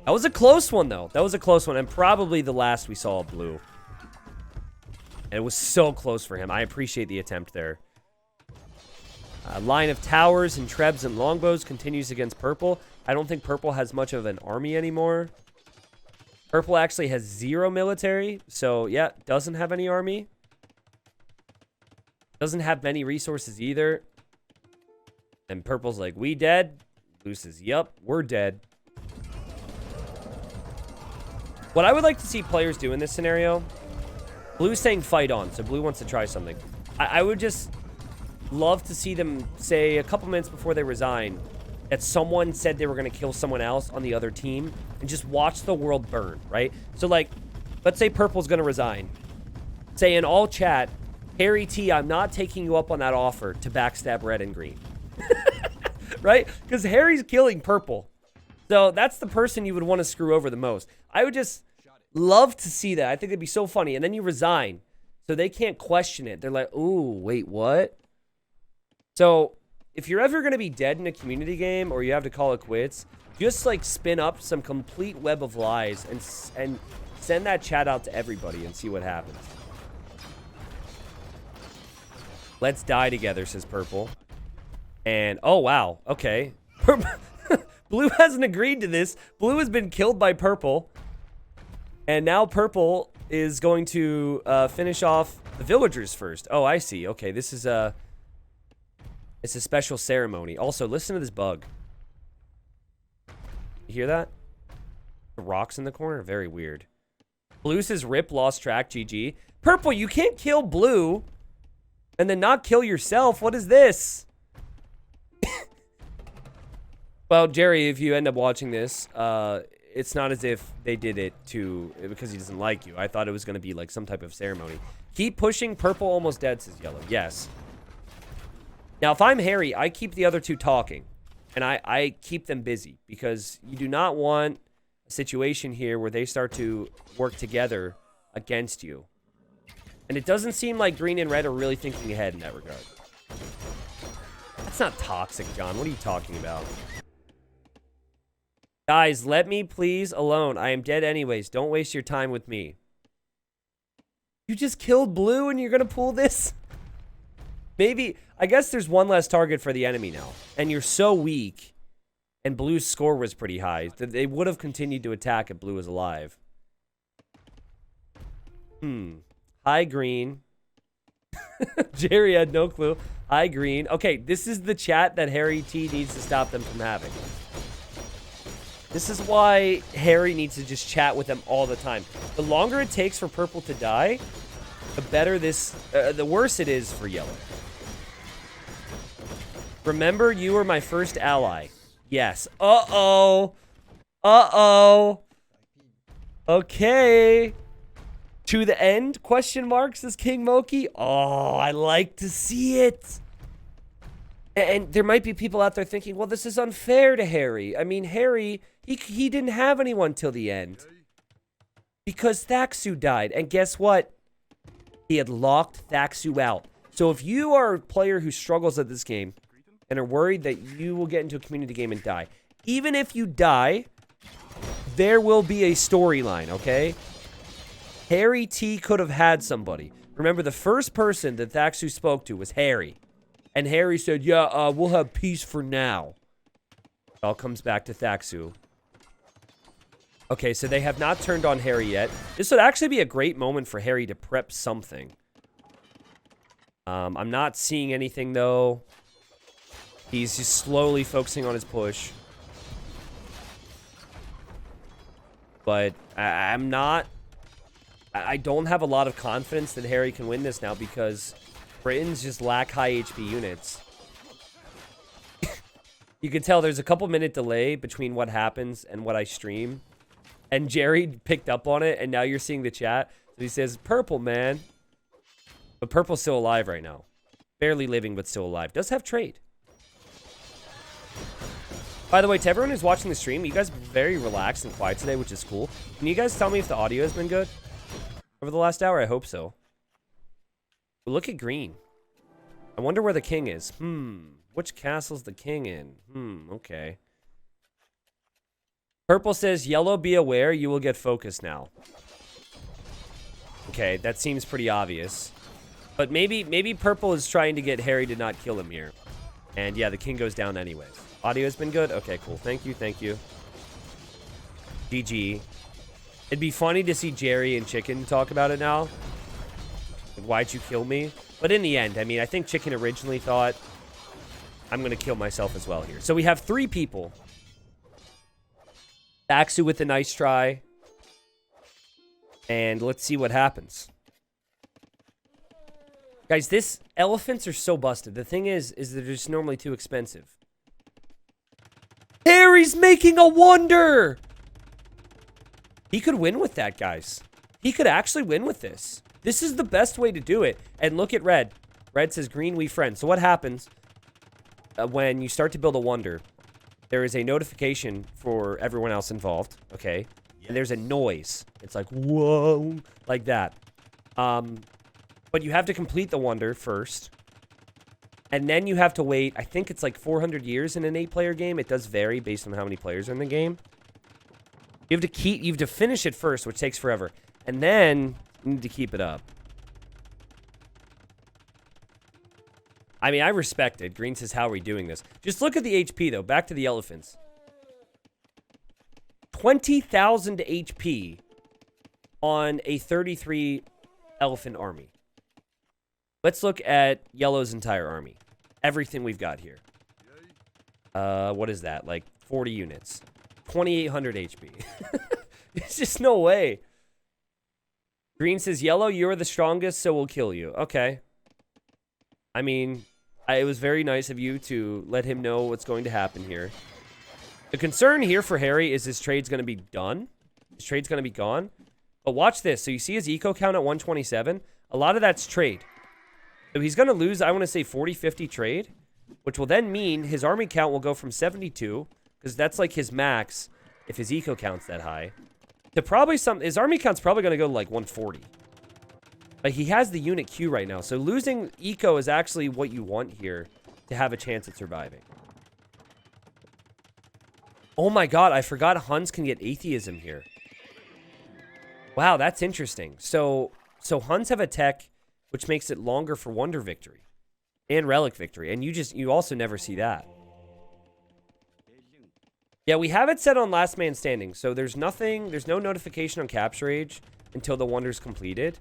That was a close one, though. That was a close one, and probably the last we saw of blue. And it was so close for him. I appreciate the attempt there. Line of towers and trebs and longbows continues against purple. I don't think purple has much of an army anymore. Purple actually has 0 military. So, yeah, doesn't have any army. Doesn't have many resources either. And purple's like, we dead? Blue says, yup, we're dead. What I would like to see players do in this scenario, blue's saying fight on, so blue wants to try something. I would just love to see them say a couple minutes before they resign that someone said they were going to kill someone else on the other team and just watch the world burn, right? So, like, let's say purple's going to resign. Say in all chat, Harry T, I'm not taking you up on that offer to backstab red and green. Right? Because Harry's killing purple. So that's the person you would want to screw over the most. I would just love to see that. I think it'd be so funny. And then you resign. So they can't question it. They're like, ooh, wait, what? So if you're ever going to be dead in a community game or you have to call it quits, just like spin up some complete web of lies and send that chat out to everybody and see what happens. Let's die together, says purple. And, oh, wow. Okay. Blue hasn't agreed to this. Blue has been killed by purple. And now purple is going to finish off the villagers first. Oh, I see. Okay, this is it's a special ceremony. Also, listen to this bug. You hear that? The rocks in the corner? Very weird. Blue says rip, lost track, GG. Purple, you can't kill blue and then not kill yourself. What is this? Well, Jerry, if you end up watching this, it's not as if they did it because he doesn't like you. I thought it was going to be like some type of ceremony. Keep pushing. Purple almost dead, says yellow. Yes. Now, if I'm Harry, I keep the other two talking. And I keep them busy. Because you do not want a situation here where they start to work together against you. And it doesn't seem like green and red are really thinking ahead in that regard. That's not toxic, John. What are you talking about? Guys, let me please alone. I am dead anyways. Don't waste your time with me. You just killed blue and you're going to pull this? Maybe, I guess there's one less target for the enemy now. And you're so weak. And blue's score was pretty high. That they would have continued to attack if blue was alive. Hi, green. Jerry had no clue. Hi, green. Okay, this is the chat that Harry T needs to stop them from having. This is why Harry needs to just chat with them all the time. The longer it takes for purple to die, the better the worse it is for yellow. Remember, you were my first ally. Yes. Uh-oh. Uh-oh. Okay. To the end? Question mark, says King Moki. Oh, I like to see it. And there might be people out there thinking, well, this is unfair to Harry. I mean, Harry, he didn't have anyone till the end. Because Thaxu died. And guess what? He had locked Thaxu out. So if you are a player who struggles at this game and are worried that you will get into a community game and die, even if you die, there will be a storyline, okay? Harry T could have had somebody. Remember, the first person that Thaxu spoke to was Harry. And Harry said, yeah, we'll have peace for now. It all comes back to Thaxu. Okay, so they have not turned on Harry yet. This would actually be a great moment for Harry to prep something. I'm not seeing anything, though. He's just slowly focusing on his push. But I'm not... I don't have a lot of confidence that Harry can win this now because Britons just lack high HP units. You can tell there's a couple minute delay between what happens and what I stream. And Jerry picked up on it, and now you're seeing the chat. So he says, purple, man. But purple's still alive right now. Barely living, but still alive. Does have trade. By the way, to everyone who's watching the stream, you guys are very relaxed and quiet today, which is cool. Can you guys tell me if the audio has been good over the last hour? I hope so. But look at green. I wonder where the king is. Which castle's the king in? Okay. Purple says, yellow, be aware, you will get focused now. Okay, that seems pretty obvious. But maybe purple is trying to get Harry to not kill him here. And yeah, the king goes down anyways. Audio has been good? Okay, cool. Thank you, thank you. GG. It'd be funny to see Jerry and Chicken talk about it now. Like, why'd you kill me? But in the end, I mean, I think Chicken originally thought, I'm going to kill myself as well here. So we have 3 people. Thaxu with a nice try. And let's see what happens. Guys, elephants are so busted. The thing is they're just normally too expensive. Harry's making a wonder! He could win with that, guys. He could actually win with this. This is the best way to do it. And look at red. Red says, green, we friends. So what happens when you start to build a wonder? There is a notification for everyone else involved, okay? And there's a noise. It's like, whoa, like that. But you have to complete the wonder first. And then you have to wait, I think it's like 400 years in an 8-player game. It does vary based on how many players are in the game. You have to finish it first, which takes forever. And then you need to keep it up. I mean, I respect it. Green says, how are we doing this? Just look at the HP, though. Back to the elephants. 20,000 HP on a 33 elephant army. Let's look at yellow's entire army. Everything we've got here. What is that? Like 40 units. 2,800 HP. It's just no way. Green says, yellow, you're the strongest, so we'll kill you. Okay. I mean, it was very nice of you to let him know what's going to happen here. The concern here for Harry is his trade's going to be done. His trade's going to be gone. But watch this. So you see his eco count at 127. A lot of that's trade. So he's going to lose, I want to say, 40, 50 trade, which will then mean his army count will go from 72, because that's like his max if his eco count's that high, to probably his army count's probably going to go to like 140. But he has the unit queue right now. So losing eco is actually what you want here to have a chance at surviving. Oh my god, I forgot Huns can get atheism here. Wow, that's interesting. So Huns have a tech which makes it longer for Wonder Victory and Relic Victory. And you also never see that. Yeah, we have it set on Last Man Standing. So there's no notification on Capture Age until the Wonder's completed.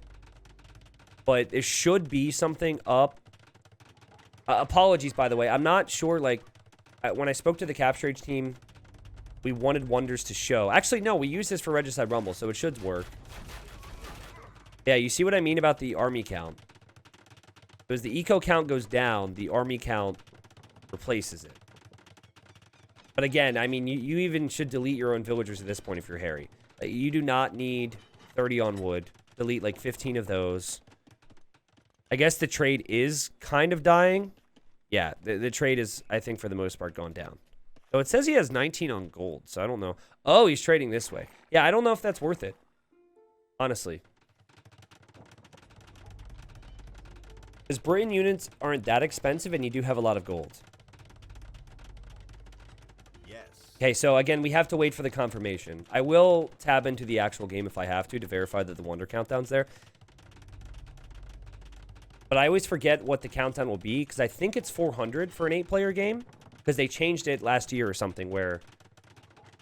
But there should be something up. Apologies, by the way. I'm not sure, like, when I spoke to the Capture Age team, we wanted Wonders to show. Actually, no, we use this for Regicide Rumble, so it should work. Yeah, you see what I mean about the army count? As the eco count goes down, the army count replaces it. But again, I mean, you even should delete your own villagers at this point if you're Harry. You do not need 30 on wood. Delete like 15 of those. I guess the trade is kind of dying. Yeah, the trade is, I think, for the most part, gone down. So it says he has 19 on gold, so I don't know. Oh, he's trading this way. Yeah, I don't know if that's worth it. Honestly. Because Britain units aren't that expensive, and you do have a lot of gold. Yes. Okay, so again, we have to wait for the confirmation. I will tab into the actual game if I have to verify that the Wonder countdown's there. But I always forget what the countdown will be, because I think it's 400 for an 8-player game. Because they changed it last year or something, where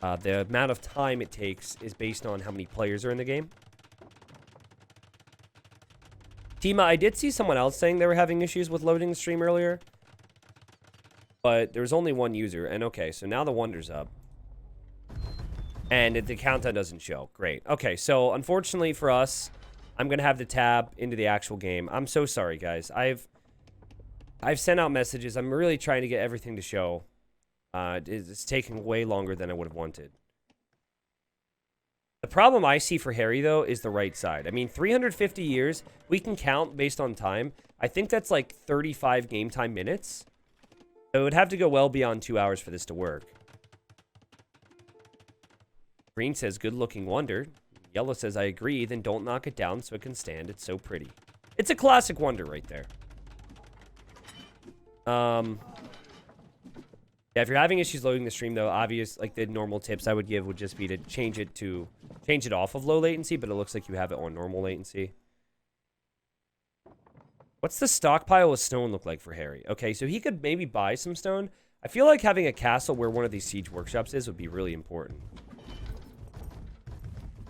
the amount of time it takes is based on how many players are in the game. Tima, I did see someone else saying they were having issues with loading the stream earlier. But there was only one user. And okay, so now the Wonder's up. And the countdown doesn't show. Great. Okay, so unfortunately for us, I'm going to have to tab into the actual game. I'm so sorry, guys. I've sent out messages. I'm really trying to get everything to show. It's taking way longer than I would have wanted. The problem I see for Harry, though, is the right side. I mean, 350 years, we can count based on time. I think that's like 35 game time minutes. So it would have to go well beyond 2 hours for this to work. Green says, good looking Wonder. Yellow says, I agree. Then don't knock it down so it can stand. It's so pretty. It's a classic Wonder right there. Yeah, if you're having issues loading the stream, though, obvious, like the normal tips I would give would just be to change it off of low latency, but it looks like you have it on normal latency. What's the stockpile of stone look like for Harry? Okay, so he could maybe buy some stone. I feel like having a castle where one of these siege workshops is would be really important.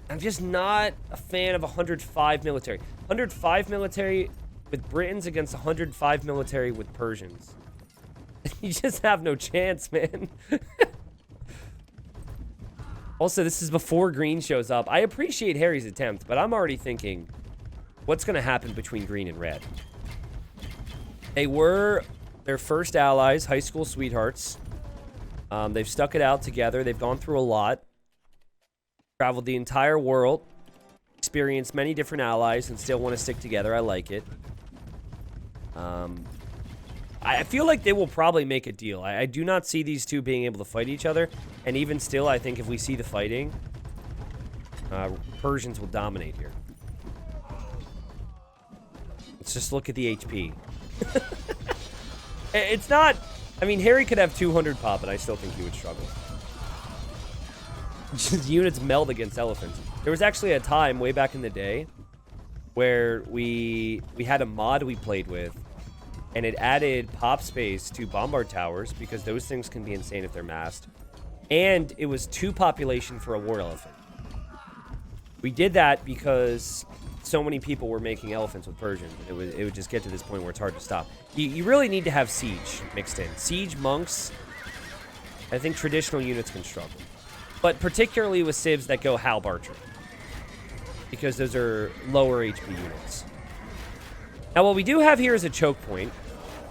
I'm just not a fan of 105 military. 105 military with Britons against 105 military with Persians. You just have no chance, man. Also, this is before green shows up. I appreciate Harry's attempt, but I'm already thinking, what's going to happen between green and red? They were their first allies, high school sweethearts. They've stuck it out together. They've gone through a lot. Traveled the entire world. Experienced many different allies and still want to stick together. I like it. I feel like they will probably make a deal. I do not see these two being able to fight each other. And even still, I think if we see the fighting, Persians will dominate here. Let's just look at the HP. It's not... I mean, Harry could have 200 pop, but I still think he would struggle. Just units meld against elephants. There was actually a time way back in the day where we had a mod we played with, and it added pop space to bombard towers because those things can be insane if they're massed. And it was 2 population for a war elephant. We did that because so many people were making elephants with Persians. It would just get to this point where it's hard to stop. You really need to have siege mixed in. Siege, monks, I think traditional units can struggle. But particularly with civs that go halb archery, because those are lower HP units. Now, what we do have here is a choke point.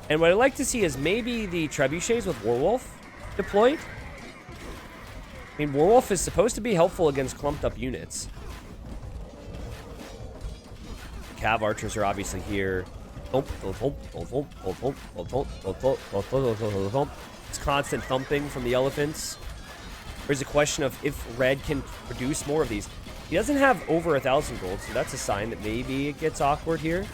And what I'd like to see is maybe the trebuchets with Warwolf deployed. mean, Warwolf is supposed to be helpful against clumped up units. Cav archers are obviously here. It's constant thumping from the elephants. There's a question of if red can produce more of these. He doesn't have over 1,000 gold, so that's a sign that maybe it gets awkward here.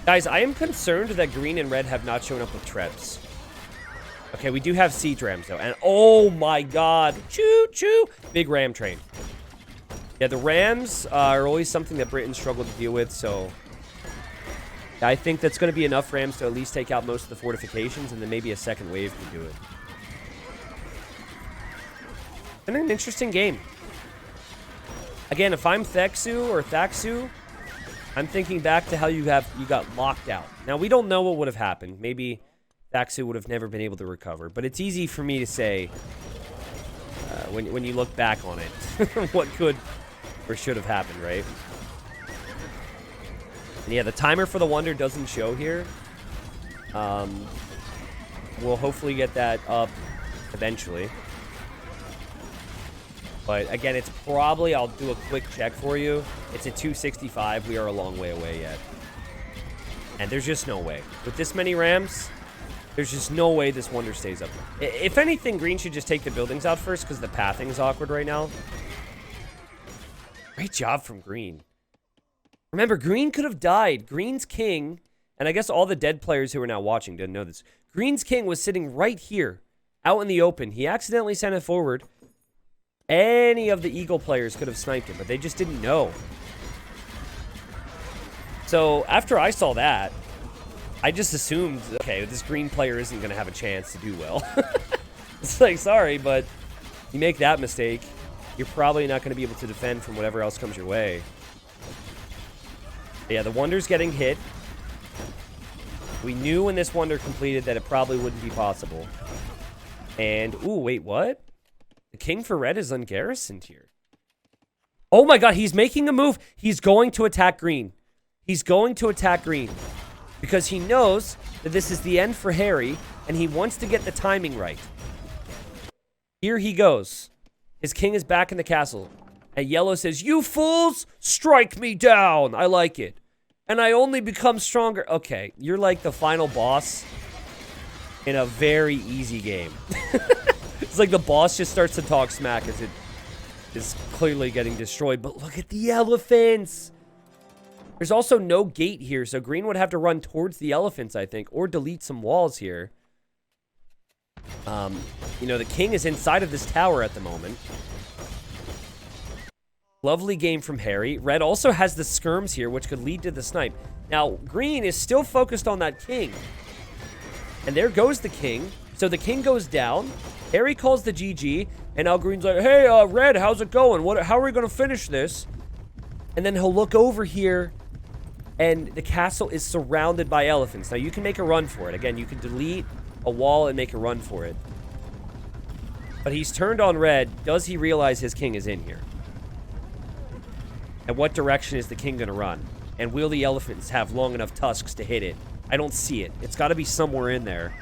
Guys, I am concerned that green and red have not shown up with trebs. Okay, we do have siege rams, though. And oh my god. Choo-choo. Big ram train. Yeah, the rams are always something that Britain struggled to deal with, so... I think that's going to be enough rams to at least take out most of the fortifications, and then maybe a second wave can do it. And an interesting game. Again, if I'm Thexu or Thaxu, I'm thinking back to how you got locked out. Now, we don't know what would have happened. Maybe Thaxu would have never been able to recover. But it's easy for me to say, when you look back on it, what could or should have happened, right? And yeah, the timer for the Wonder doesn't show here. We'll hopefully get that up eventually. But again, it's probably, I'll do a quick check for you. It's at 265. We are a long way away yet. And there's just no way. With this many rams, there's just no way this Wonder stays up. If anything, green should just take the buildings out first because the pathing is awkward right now. Great job from green. Remember, green could have died. Green's king, and I guess all the dead players who are now watching didn't know this. Green's king was sitting right here, out in the open. He accidentally sent it forward. Any of the Eagle players could have sniped him, but they just didn't know. So after I saw that, I just assumed, okay, this green player isn't going to have a chance to do well. It's like, sorry, but you make that mistake, you're probably not going to be able to defend from whatever else comes your way. Yeah, the Wonder's getting hit. We knew when this Wonder completed that it probably wouldn't be possible. And, ooh, wait, what? The king for red is ungarrisoned here. Oh my god, he's making a move. He's going to attack green. He's going to attack green. Because he knows that this is the end for Harry, and he wants to get the timing right. Here he goes. His king is back in the castle. And yellow says, "You fools, strike me down." I like it. And I only become stronger. Okay, you're like the final boss in a very easy game. It's like the boss just starts to talk smack as it is clearly getting destroyed. But look at the elephants. There's also no gate here, so green would have to run towards the elephants, I think, or delete some walls here. You know, the king is inside of this tower at the moment. Lovely game from Harry. Red also has the skirms here, which could lead to the snipe. Now, green is still focused on that king. And there goes the king. So the king goes down. Harry calls the GG. And now green's like, "Hey, red, how's it going? How are we going to finish this?" And then he'll look over here. And the castle is surrounded by elephants. Now, you can make a run for it. Again, you can delete a wall and make a run for it. But he's turned on red. Does he realize his king is in here? And what direction is the king going to run? And will the elephants have long enough tusks to hit it? I don't see it. It's got to be somewhere in there.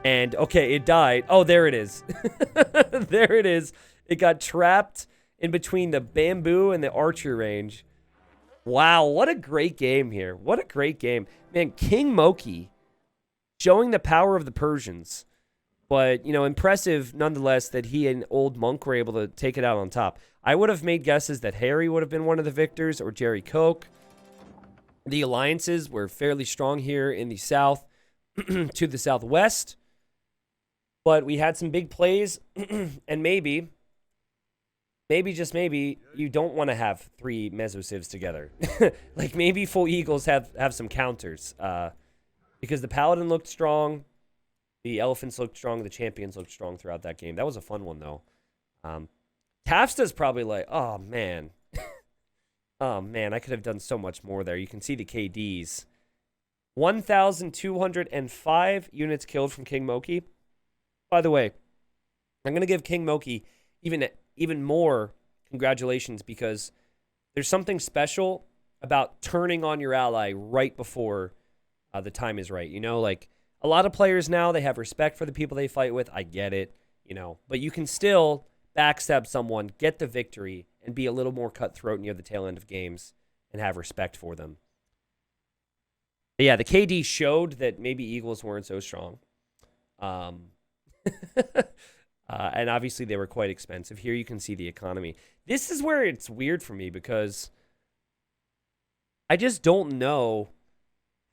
And, okay, it died. Oh, there it is. There it is. It got trapped in between the bamboo and the archer range. Wow, what a great game here. What a great game. Man, King Moki showing the power of the Persians. But, you know, impressive nonetheless that he and Old Monk were able to take it out on top. I would have made guesses that Harry would have been one of the victors or Jerry Koch. The alliances were fairly strong here in the south to the southwest. But we had some big plays, and maybe, just maybe, you don't want to have three Mesosivs together. Like, maybe full Eagles have some counters. Because the Paladin looked strong, the Elephants looked strong, the Champions looked strong throughout that game. That was a fun one, though. Tafsta's probably like, oh, man. Oh, man, I could have done so much more there. You can see the KDs. 1,205 units killed from King Moki. By the way, I'm going to give King Moki even more congratulations because there's something special about turning on your ally right before the time is right. You know, like a lot of players now, they have respect for the people they fight with. I get it. but you can still backstab someone, get the victory, and be a little more cutthroat near the tail end of games and have respect for them. But yeah, the KD showed that maybe Eagles weren't so strong. And obviously they were quite expensive. Here you can see the economy. This is where it's weird for me because I just don't know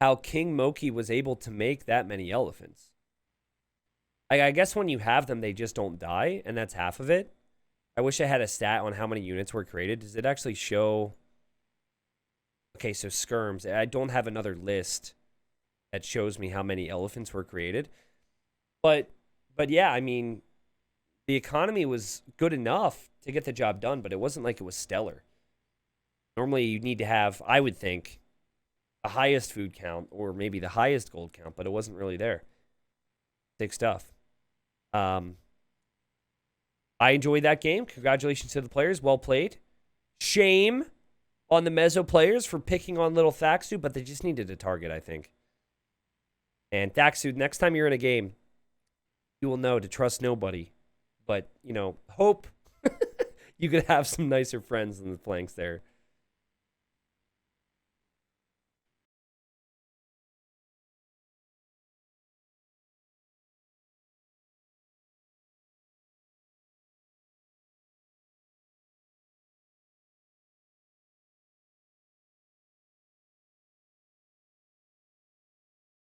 how King Moki was able to make that many elephants. I guess when you have them, they just don't die, and that's half of it. I wish I had a stat on how many units were created. Does it actually show? Okay, so skirms. I don't have another list that shows me how many elephants were created. But yeah, I mean, the economy was good enough to get the job done, but it wasn't like it was stellar. Normally, you need to have, I would think, the highest food count or maybe the highest gold count, but it wasn't really there. Sick stuff. I enjoyed that game. Congratulations to the players. Well played. Shame on the Mezzo players for picking on little Thaxu, but they just needed a target, I think. And Thaxu, next time you're in a game, you will know to trust nobody. But, hope you could have some nicer friends in the flanks there.